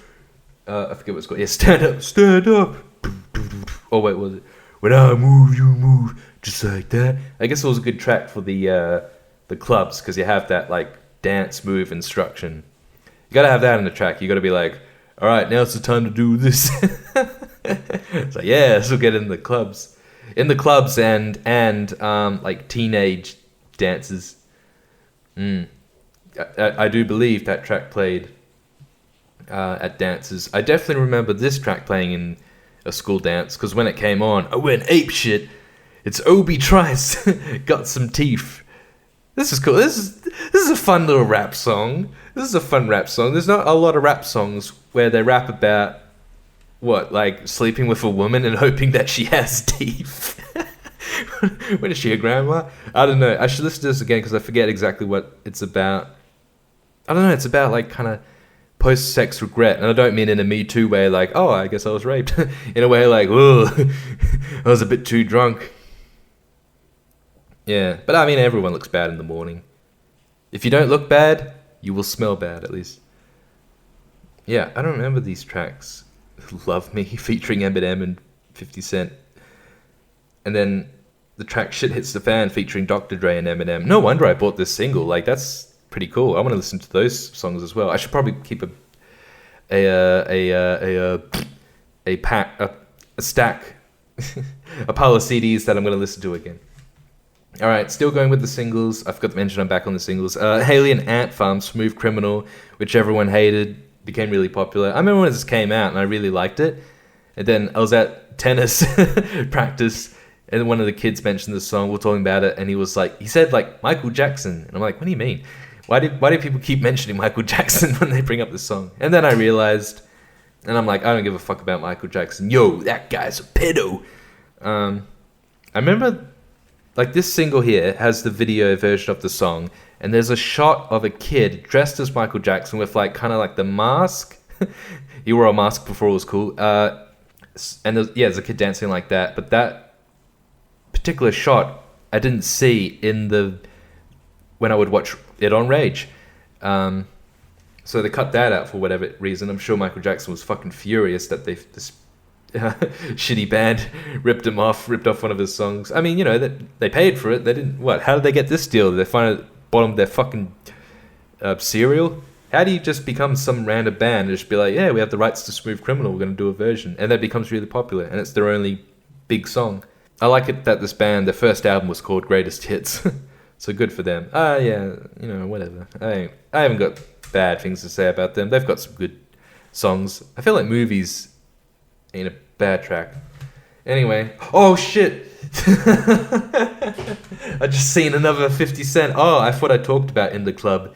I forget what it's called. Yeah, Stand Up, Stand Up. Oh, wait, what was it? When I move, you move, just like that. I guess it was a good track for the clubs, because you have that, like, dance move instruction. You gotta have that in the track. You gotta be like, all right, now it's the time to do this. It's like, yeah, this will get in the clubs. In the clubs and like, teenage dances. I do believe that track played at dances. I definitely remember this track playing in a school dance, because when it came on, I went ape shit. It's Obi Trice, Got Some Teeth. This is cool. This is a fun little rap song. This is a fun rap song. There's not a lot of rap songs where they rap about what, like sleeping with a woman and hoping that she has teeth. When is she, a grandma? I don't know. I should listen to this again because I forget exactly what it's about. I don't know. It's about like kind of post-sex regret, and I don't mean in a Me Too way, like, oh, I guess I was raped. In a way like, oh, I was a bit too drunk. Yeah, but I mean, everyone looks bad in the morning. If you don't look bad, you will smell bad, at least. Yeah, I don't remember these tracks. Love Me, featuring Eminem and 50 Cent. and then the track "Shit Hits the Fan" featuring Dr. Dre and Eminem. No wonder I bought this single. Like, that's pretty cool. I want to listen to those songs as well. I should probably keep a stack, a pile of CDs that I'm going to listen to again. All right, still going with the singles. I forgot to mention I'm back on the singles. Haley and Ant Farm, Smooth Criminal, which everyone hated, became really popular. I remember when this came out and I really liked it. And then I was at tennis practice and one of the kids mentioned the song. We're talking about it and he said like Michael Jackson. And I'm like, what do you mean? Why do people keep mentioning Michael Jackson when they bring up this song? And then I realized, and I'm like, I don't give a fuck about Michael Jackson. Yo, that guy's a pedo. I remember, like, this single here has the video version of the song, and there's a shot of a kid dressed as Michael Jackson with, like, kind of like the mask. He wore a mask before it was cool. And there's a kid dancing like that. But that particular shot I didn't see when I would watch it on Rage. So they cut that out for whatever reason. I'm sure Michael Jackson was fucking furious that this shitty band ripped off one of his songs. I mean, they paid for it. They didn't. What? How did they get this deal? Did they find it at the bottom of their fucking cereal? How do you just become some random band and just be like, yeah, we have the rights to Smooth Criminal, we're going to do a version, and that becomes really popular, and it's their only big song. I like it that this band, their first album was called Greatest Hits, so good for them. Yeah, whatever. I haven't got bad things to say about them. They've got some good songs. I feel like Movies ain't a bad track. Anyway, oh shit! I just seen another 50 Cent. Oh, I thought I talked about In the Club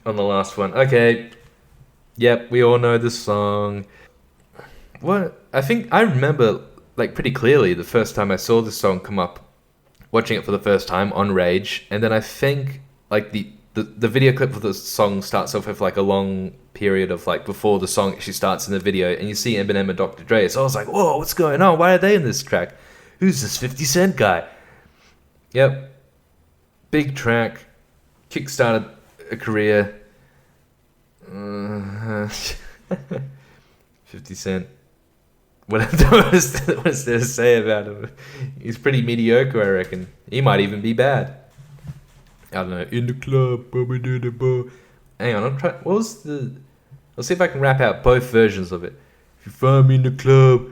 on the last one. Okay. Yep, we all know this song. What? I think I remember, like, pretty clearly the first time I saw this song come up, watching it for the first time on Rage, and then I think, like, the video clip for the song starts off with, like, a long period of, like, before the song actually starts in the video, and you see Eminem and Dr. Dre, so I was like, whoa, what's going on? Why are they in this track? Who's this 50 Cent guy? Yep. Big track. Kickstarted a career. 50 Cent. What is there to say about him? He's pretty mediocre, I reckon. He might even be bad. I don't know. In the club. Hang on, I'm trying. What was the? Let's see if I can rap out both versions of it. If you find me in the club,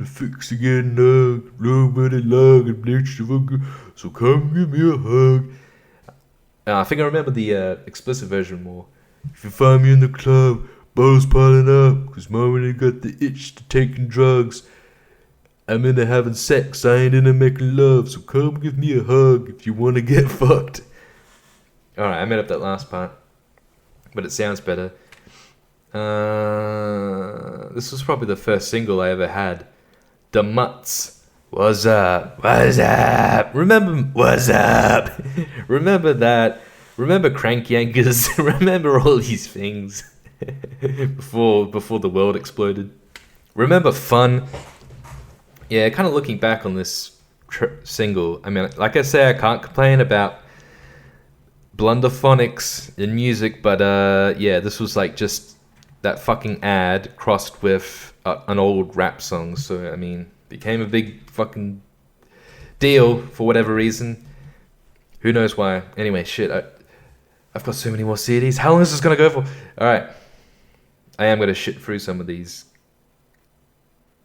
fix again, nobody love and bleach the fucker. So come give me a hug. I think I remember the explicit version more. If you find me in the club, bottles piling up, cause mama ain't got the itch to taking drugs. I'm into having sex, I ain't into making love, so come give me a hug if you wanna get fucked. Alright, I made up that last part, but it sounds better. This was probably the first single I ever had. The Mutts. What's up? What's up? Remember what's up? Remember that? Remember Crank Yankers? Remember all these things before the world exploded? Remember Fun? Yeah, kind of looking back on this single. I mean, like I say, I can't complain about blunderphonics in music, but yeah, this was like just that fucking ad crossed with an old rap song. So I mean, became a big fucking deal for whatever reason. Who knows why? Anyway, shit. I've got so many more CDs. How long is this gonna go for? All right, I am gonna shit through some of these.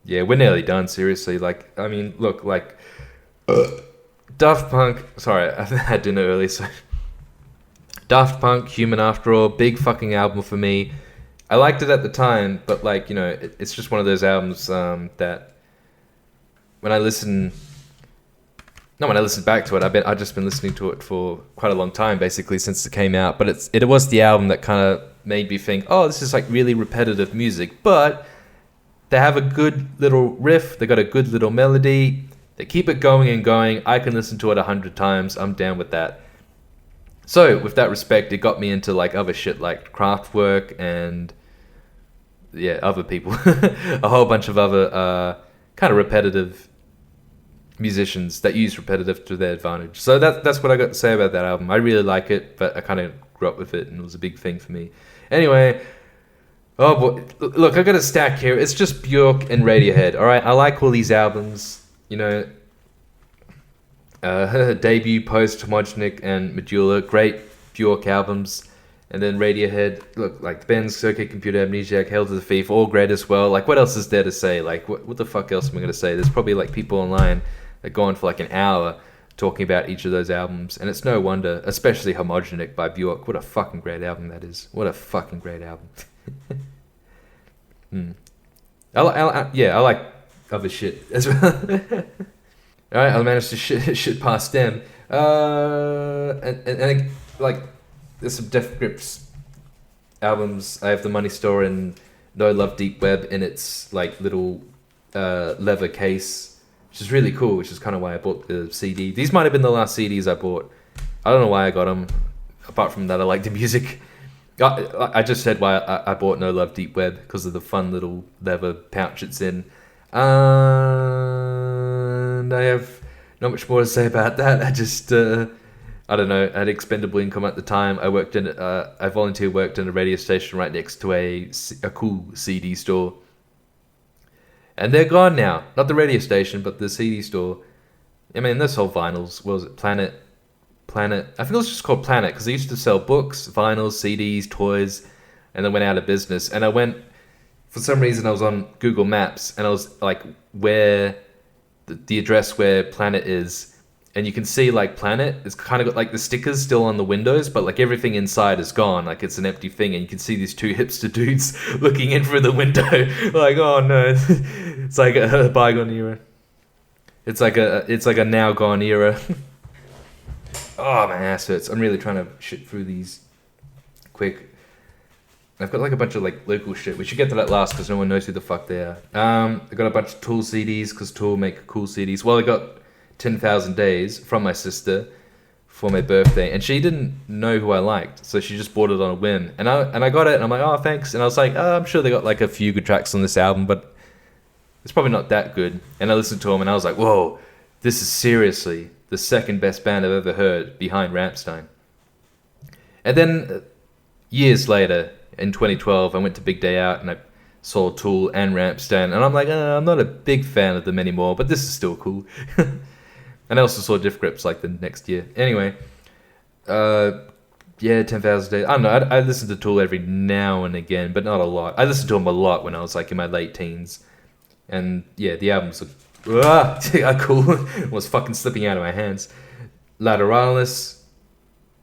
Yeah, we're nearly done. Seriously, like, I mean, look, like, Daft Punk. Sorry, I had dinner early, so Daft Punk, Human After All, big fucking album for me. I liked it at the time, but like, it's just one of those albums that when I listen back to it, I've just been listening to it for quite a long time, basically since it came out. But it was the album that kind of made me think, oh, this is like really repetitive music, but they have a good little riff. They got a good little melody. They keep it going and going. I can listen to it 100 times. I'm down with that. So, with that respect, it got me into like other shit like Kraftwerk and yeah, other people, a whole bunch of other kind of repetitive musicians that use repetitive to their advantage. So that's what I got to say about that album. I really like it, but I kind of grew up with it and it was a big thing for me. Anyway, Oh boy, look, I got a stack here. It's just Bjork and Radiohead. All right, I like all these albums. You know, debut, post, Homogenic, and Medulla, great Bjork albums. And then Radiohead, look, like the band's OK Computer, Amnesiac, Hail to the Thief, all great as well. Like, what else is there to say? Like, what the fuck else am I gonna say? There's probably like people online that go on for like an hour talking about each of those albums, and it's no wonder, especially Homogenic by Bjork. What a fucking great album that is. What a fucking great album. Yeah, I like other shit as well. All right, I'll manage to shit past them. And like, there's some Death Grips albums. I have the Money Store and No Love Deep Web in its like little leather case, which is really cool. Which is kind of why I bought the CD. These might have been the last CDs I bought. I don't know why I got them. Apart from that, I like the music. I just said why I bought No Love Deep Web because of the fun little leather pouch it's in. And I have not much more to say about that. I just, I don't know, I had expendable income at the time. I volunteer worked in a radio station right next to a cool CD store. And they're gone now. Not the radio station, but the CD store. I mean, they sold vinyls. What was it? Planet. I think it was just called Planet because they used to sell books, vinyls, CDs, toys, and then went out of business. And I went, for some reason, I was on Google Maps and I was like, where the address where Planet is, and you can see like Planet. It's kind of got like the stickers still on the windows, but like everything inside is gone. Like it's an empty thing, and you can see these two hipster dudes looking in through the window, like, oh no, it's like a bygone era. It's like a now gone era. Oh, my ass hurts. I'm really trying to shit through these quick. I've got like a bunch of like local shit. We should get to that last because no one knows who the fuck they are. I got a bunch of Tool CDs because Tool make cool CDs. Well, I got 10,000 Days from my sister for my birthday, and she didn't know who I liked, so she just bought it on a whim. And I got it, and I'm like, oh, thanks. And I was like, oh, I'm sure they got like a few good tracks on this album, but it's probably not that good. And I listened to them, and I was like, whoa, this is seriously the second best band I've ever heard behind Rammstein. And then years later, in 2012, I went to Big Day Out and I saw Tool and Rammstein, and I'm like, I'm not a big fan of them anymore, but this is still cool. And I also saw Diff Grips like the next year. Anyway, yeah, 10,000 Days. I don't know, I listen to Tool every now and again, but not a lot. I listened to them a lot when I was like in my late teens. And yeah, the albums are cool. It was fucking slipping out of my hands. Lateralis,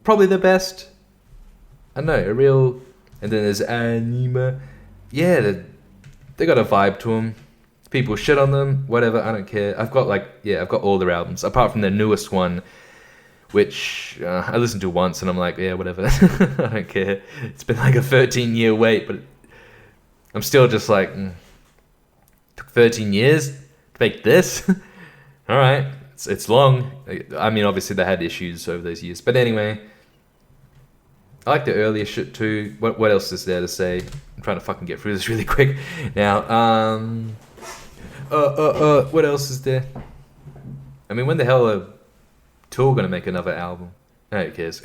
probably the best. I don't know, a real. And then there's Anima. Yeah, they got a vibe to them. People shit on them, whatever, I don't care. I've got all their albums, apart from their newest one, which I listened to once and I'm like, yeah, whatever. I don't care. It's been like a 13-year wait, but I'm still just like, took 13 years to make this? All right, it's long. I mean, obviously they had issues over those years, but anyway, I like the earlier shit too. What else is there to say? I'm trying to fucking get through this really quick now. What else is there? I mean, when the hell are Tool gonna make another album? No, who cares?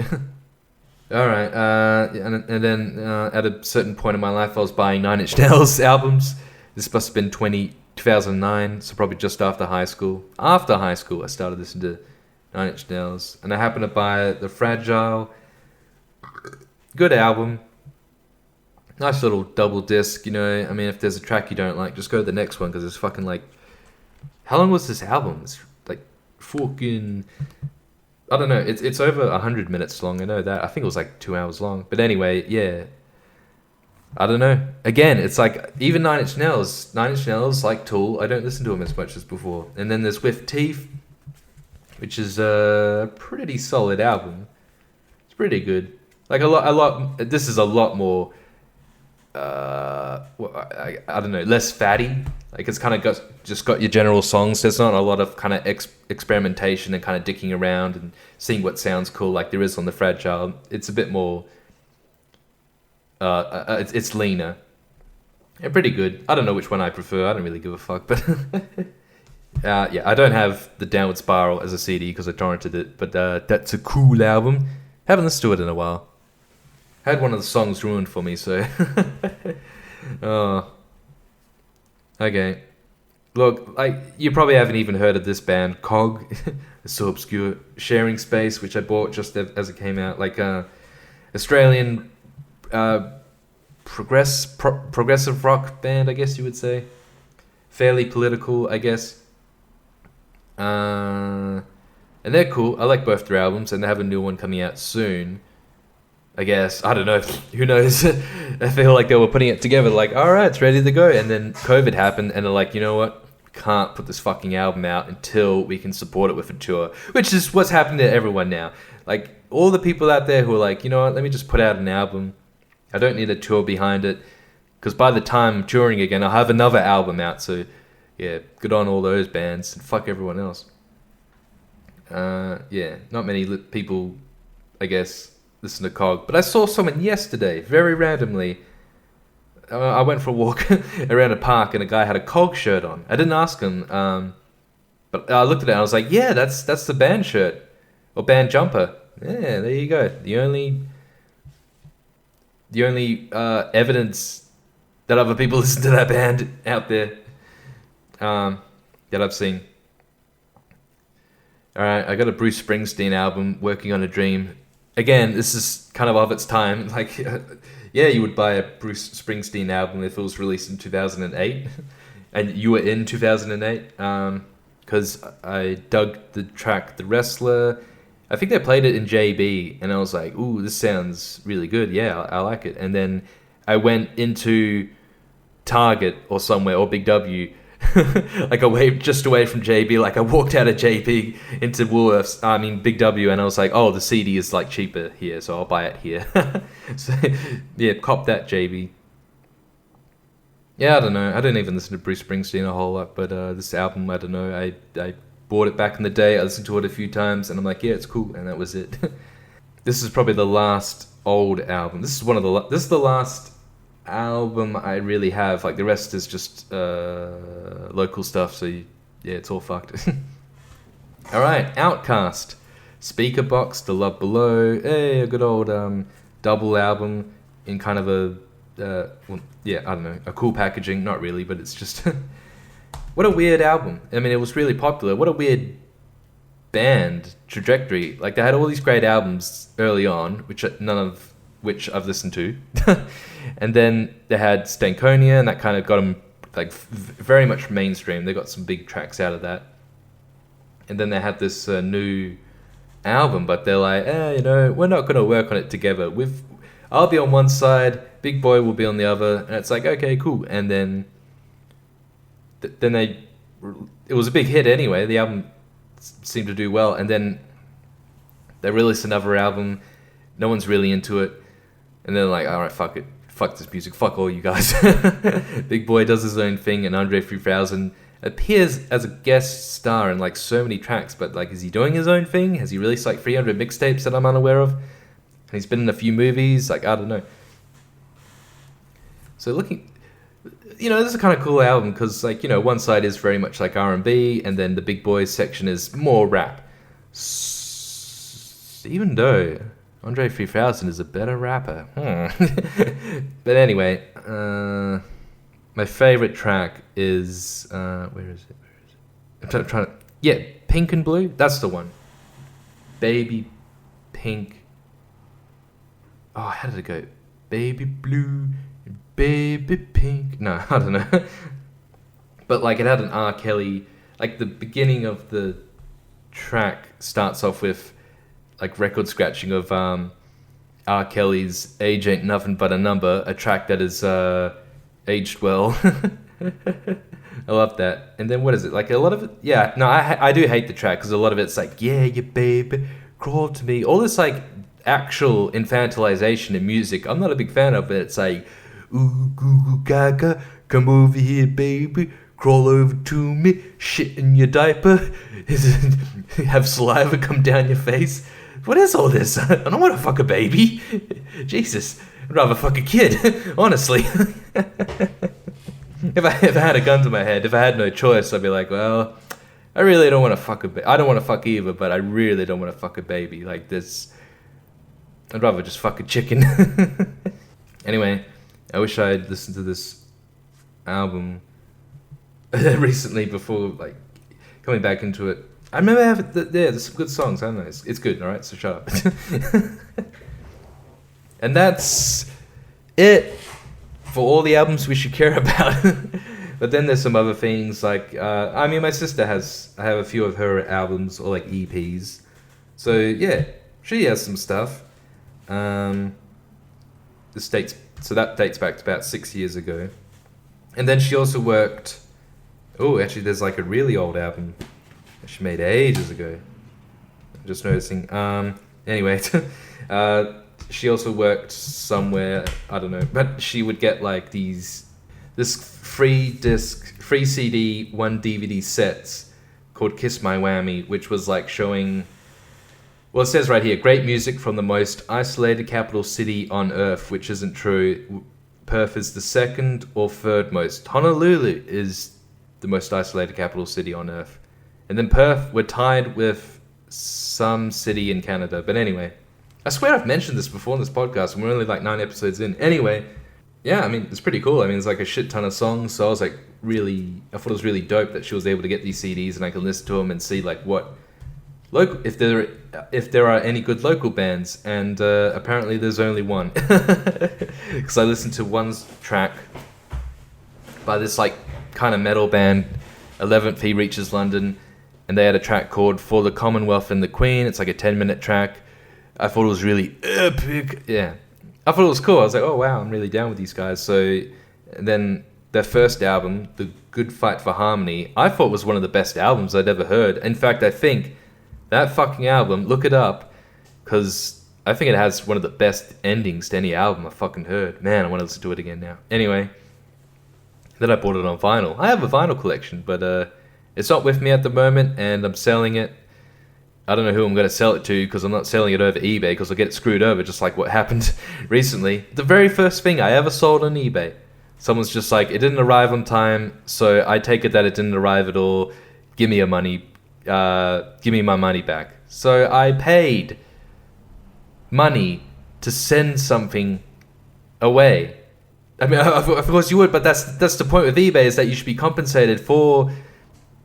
All right, and then at a certain point in my life, I was buying 9 Inch Nails albums. This must have been 2009, so probably just after high school. After high school, I started listening to 9 Inch Nails, and I happened to buy The Fragile. Good album. Nice little double disc, you know. I mean, if there's a track you don't like, just go to the next one, because it's fucking like... How long was this album? It's like fucking... I don't know. It's over 100 minutes long, I know that. I think it was like 2 hours long. But anyway, yeah. I don't know. Again, it's like, even 9 Inch Nails, like Tool, I don't listen to them as much as before. And then there's With Teeth, which is a pretty solid album. It's pretty good. Like a lot. This is a lot more. I don't know, less fatty. Like it's kind of got your general songs. There's not a lot of kind of experimentation and kind of dicking around and seeing what sounds cool like there is on The Fragile. It's a bit more. It's leaner. Yeah, pretty good. I don't know which one I prefer. I don't really give a fuck, but. Yeah, I don't have the Downward Spiral as a CD because I torrented it, but that's a cool album. Haven't listened to it in a while. I had one of the songs ruined for me, so... Oh, okay. Look, like you probably haven't even heard of this band, Cog. It's so obscure. Sharing Space, which I bought just as it came out, like Australian uh, progressive rock band, I guess you would say. Fairly political, I guess. And they're cool. I like both their albums, and they have a new one coming out soon. I guess. I don't know. Who knows? I feel like they were putting it together, like, all right, it's ready to go. And then COVID happened, and they're like, you know what? We can't put this fucking album out until we can support it with a tour, which is what's happening to everyone now. Like, all the people out there who are like, you know what? Let me just put out an album. I don't need a tour behind it, because by the time I'm touring again, I'll have another album out. So, yeah, good on all those bands, and fuck everyone else. Yeah, not many people, I guess, listen to Cog. But I saw someone yesterday, very randomly. I went for a walk around a park, and a guy had a Cog shirt on. I didn't ask him, but I looked at it and I was like, yeah, that's the band shirt. Or band jumper. Yeah, there you go. The only evidence that other people listen to that band out there that I've seen. Alright, I got a Bruce Springsteen album, Working on a Dream. Again, this is kind of its time. Like, yeah, you would buy a Bruce Springsteen album if it was released in 2008. And you were in 2008. Because I dug the track The Wrestler. I think they played it in JB. And I was like, ooh, this sounds really good. Yeah, I like it. And then I went into Target or somewhere, or Big W, like just away from JB. Like I walked out of JB into Big W, and I was like, oh, the CD is like cheaper here, so I'll buy it here. So yeah, cop that, JB. Yeah, I don't know. I don't even listen to Bruce Springsteen a whole lot, but this album, I don't know. I bought it back in the day. I listened to it a few times, and I'm like, yeah, it's cool, and that was it. This is probably the last old album. This is the last album I really have. Like the rest is just local stuff, so yeah, it's all fucked. All right, Outcast, Speaker Box, The Love Below. Hey, a good old double album in kind of a I don't know, a cool packaging. Not really, but it's just what a weird album. I mean, it was really popular. What a weird band trajectory. Like they had all these great albums early on, none of which I've listened to. And then they had Stankonia, and that kind of got them like very much mainstream. They got some big tracks out of that. And then they had this new album, but they're like, we're not going to work on it together. I'll be on one side, Big Boy will be on the other, and it's like, okay, cool. And then it was a big hit anyway. The album seemed to do well, and then they released another album. No one's really into it. And they're like, all right, fuck it. Fuck this music. Fuck all you guys. Big Boy does his own thing, and Andre 3000 appears as a guest star in like so many tracks, but like, is he doing his own thing? Has he released like 300 mixtapes that I'm unaware of? And he's been in a few movies. Like, I don't know. So looking, this is a kind of cool album because like, one side is very much like R&B, and then the Big Boy section is more rap. Even though Andre 3000 is a better rapper. But anyway, my favorite track is where is it? I'm trying to. Yeah, Pink and Blue. That's the one. Baby Pink. Oh, how did it go? Baby Blue, Baby Pink. No, I don't know. But like, it had an R. Kelly. Like the beginning of the track starts off with like record scratching of R. Kelly's "Age Ain't Nothing But a Number," a track that is aged well. I love that. And then what is it? Like a lot of it, yeah. No, I do hate the track because a lot of it's like, yeah, you baby, crawl to me. All this like actual infantilization in music, I'm not a big fan of it. It's like, ooh, goo, goo, gaga, come over here, baby, crawl over to me, shit in your diaper, have saliva come down your face. What is all this? I don't want to fuck a baby. Jesus, I'd rather fuck a kid, honestly. If I had a gun to my head, if I had no choice, I'd be like, well, I really don't want to fuck a baby. I don't want to fuck either, but I really don't want to fuck a baby. Like this, I'd rather just fuck a chicken. Anyway, I wish I had listened to this album recently before like coming back into it. I remember there's some good songs. I don't know. It's good. All right, so shut up. And that's it for all the albums we should care about. But then there's some other things like I mean, my sister I have a few of her albums or like EPs. So yeah, she has some stuff. That dates back to about 6 years ago. And then she also worked. Oh, actually, there's like a really old album that she made ages ago. I'm just noticing. Anyway, she also worked somewhere. I don't know, but she would get like this free CD, 1 DVD sets called Kiss My Whammy, which was like showing. Well, it says right here, great music from the most isolated capital city on earth, which isn't true. Perth is the second or third most. Honolulu is the most isolated capital city on earth. And then Perth, we're tied with some city in Canada. But anyway, I swear I've mentioned this before in this podcast, and we're only like 9 episodes in. Anyway, yeah, I mean, it's pretty cool. I mean, it's like a shit ton of songs. So I was like I thought it was really dope that she was able to get these CDs and I could listen to them and see like what if there are any good local bands, and apparently there's only one, because I listened to one track by this like kind of metal band, 11th He Reaches London, and they had a track called For the Commonwealth and the Queen. It's like a 10-minute track. I thought it was really epic. Yeah, I thought it was cool. I was like, oh wow, I'm really down with these guys. So and then their first album, The Good Fight for Harmony, I thought was one of the best albums I'd ever heard. In fact, I think that fucking album, look it up, because I think it has one of the best endings to any album I've fucking heard. Man, I want to listen to it again now. Anyway, then I bought it on vinyl. I have a vinyl collection, but it's not with me at the moment, and I'm selling it. I don't know who I'm going to sell it to, because I'm not selling it over eBay, because I'll get screwed over, just like what happened recently. The very first thing I ever sold on eBay, someone's just like, it didn't arrive on time, so I take it that it didn't arrive at all. Give me my money back. So I paid money to send something away. I mean, of course you would, but that's the point with eBay, is that you should be compensated for,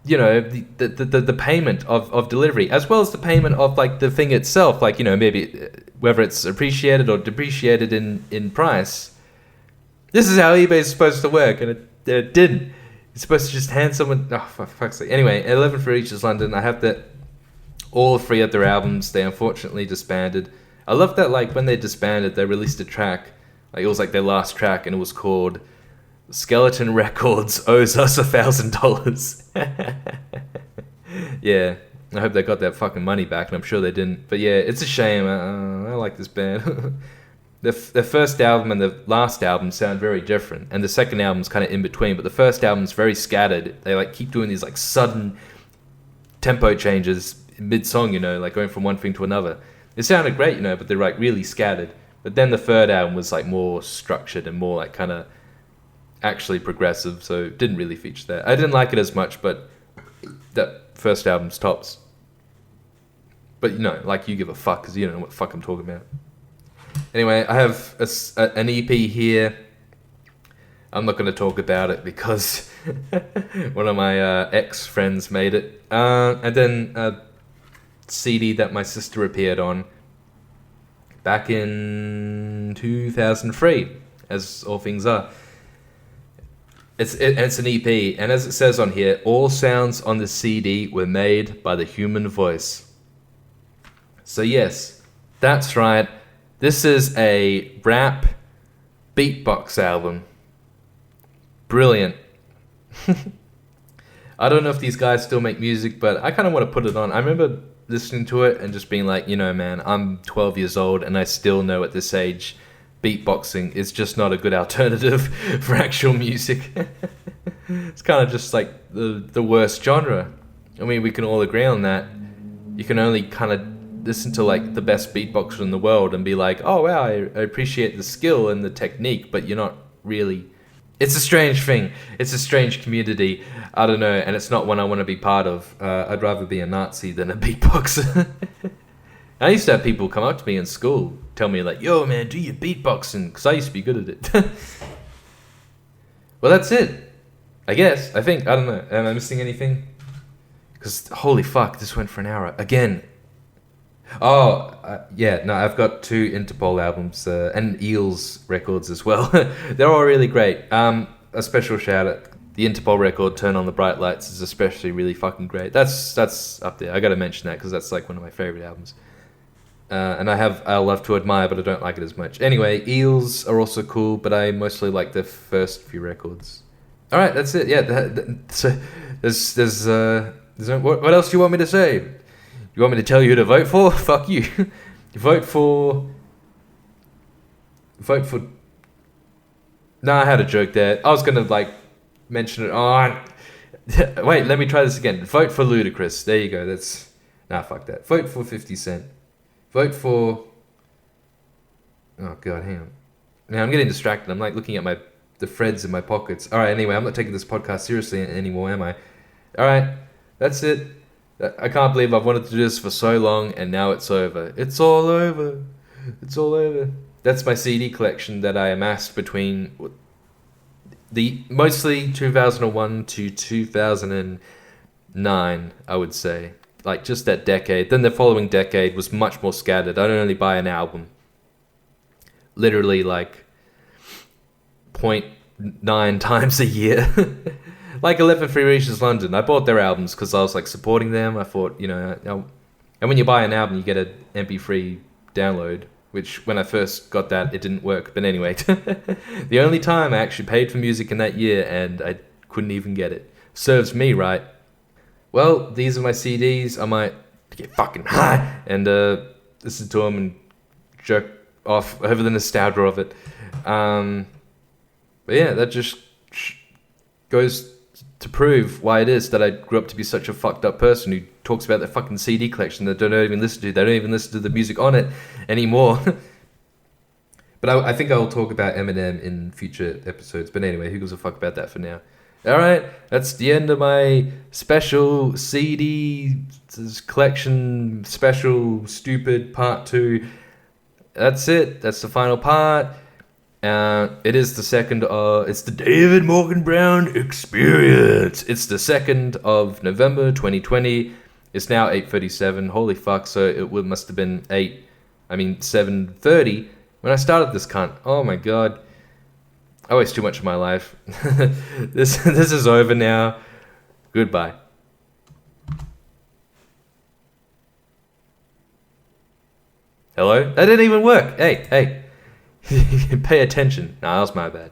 you know, the payment of delivery, as well as the payment of like the thing itself, like, you know, maybe whether it's appreciated or depreciated in price. This is how eBay is supposed to work, and it didn't. It's supposed to just hand someone. Oh, for fuck's sake. Anyway, 11th He Reaches London. I have all 3 of their albums. They unfortunately disbanded. I love that, like, when they disbanded, they released a track. Like, it was like their last track, and it was called Skeleton Records Owes Us $1,000. Yeah, I hope they got that fucking money back, and I'm sure they didn't. But yeah, it's a shame. I like this band. The first album and the last album sound very different, and the second album's kind of in between, but the first album's very scattered. They like keep doing these like sudden tempo changes mid-song, you know, like going from one thing to another. It sounded great, you know, but they're like really scattered. But then the third album was like more structured and more like kind of actually progressive, so it didn't really feature that. I didn't like it as much, but that first album's tops. But you know, like, you give a fuck, because you don't know what the fuck I'm talking about. Anyway, I have an EP here. I'm not going to talk about it because one of my ex-friends made it. And then a CD that my sister appeared on back in 2003, as all things are. It's an EP, and as it says on here, all sounds on the CD were made by the human voice. So yes, that's right. This is a rap beatbox album. Brilliant. I don't know if these guys still make music, but I kind of want to put it on. I remember listening to it and just being like, you know, man, I'm 12 years old and I still know at this age beatboxing is just not a good alternative for actual music. It's kind of just like the worst genre. I mean, we can all agree on that. You can only kind of listen to like the best beatboxer in the world and be like, oh wow, I appreciate the skill and the technique, but you're not really. It's a strange thing. It's a strange community. I don't know, and it's not one I want to be part of. I'd rather be a Nazi than a beatboxer. I used to have people come up to me in school, tell me like, yo man, do your beatboxing, because I used to be good at it. Well, that's it. I guess. I think. I don't know. Am I missing anything? Because holy fuck, this went for an hour again. Oh, yeah, no, I've got 2 Interpol albums and Eels records as well. They're all really great. A special shout out. The Interpol record, Turn on the Bright Lights, is especially really fucking great. That's up there. I gotta mention that because that's like one of my favorite albums. And I Love to Admire, but I don't like it as much. Anyway, Eels are also cool, but I mostly like the first few records. All right, that's it. Yeah, so what else do you want me to say? You want me to tell you who to vote for? Fuck you. Vote for. Nah, I had a joke there. I was gonna mention it. Oh, wait. Let me try this again. Vote for Ludacris. There you go. Fuck that. Vote for 50 Cent. Vote for. Oh god, hang on. Now I'm getting distracted. I'm looking at the threads in my pockets. All right. Anyway, I'm not taking this podcast seriously anymore, am I? All right. That's it. I can't believe I've wanted to do this for so long, and now it's over. It's all over. It's all over. That's my CD collection that I amassed between mostly 2001 to 2009, I would say. Just that decade. Then the following decade was much more scattered. I'd only buy an album. Literally 0.9 times a year. 11 Free Reaches London. I bought their albums because I was supporting them. I thought, and when you buy an album, you get an MP3 download, which when I first got that, it didn't work. But anyway, the only time I actually paid for music in that year, and I couldn't even get it. Serves me right. Well, these are my CDs. I might get fucking high and listen to them and jerk off over the nostalgia of it. But yeah, that just goes to prove why it is that I grew up to be such a fucked up person who talks about their fucking CD collection that they don't even listen to. They don't even listen to the music on it anymore. But I think I'll talk about Eminem in future episodes. But anyway, who gives a fuck about that for now? Alright, that's the end of my special CD collection, special stupid part 2. That's it. That's the final part. It is the second it's the David Morgan Brown Experience. It's the 2nd of November 2020. It's now 8:37. Holy fuck, so it must have been 7:30 when I started this cunt. Oh my god. I waste too much of my life. This is over now. Goodbye. Hello? That didn't even work. Hey. Pay attention. Nah, that was my bad.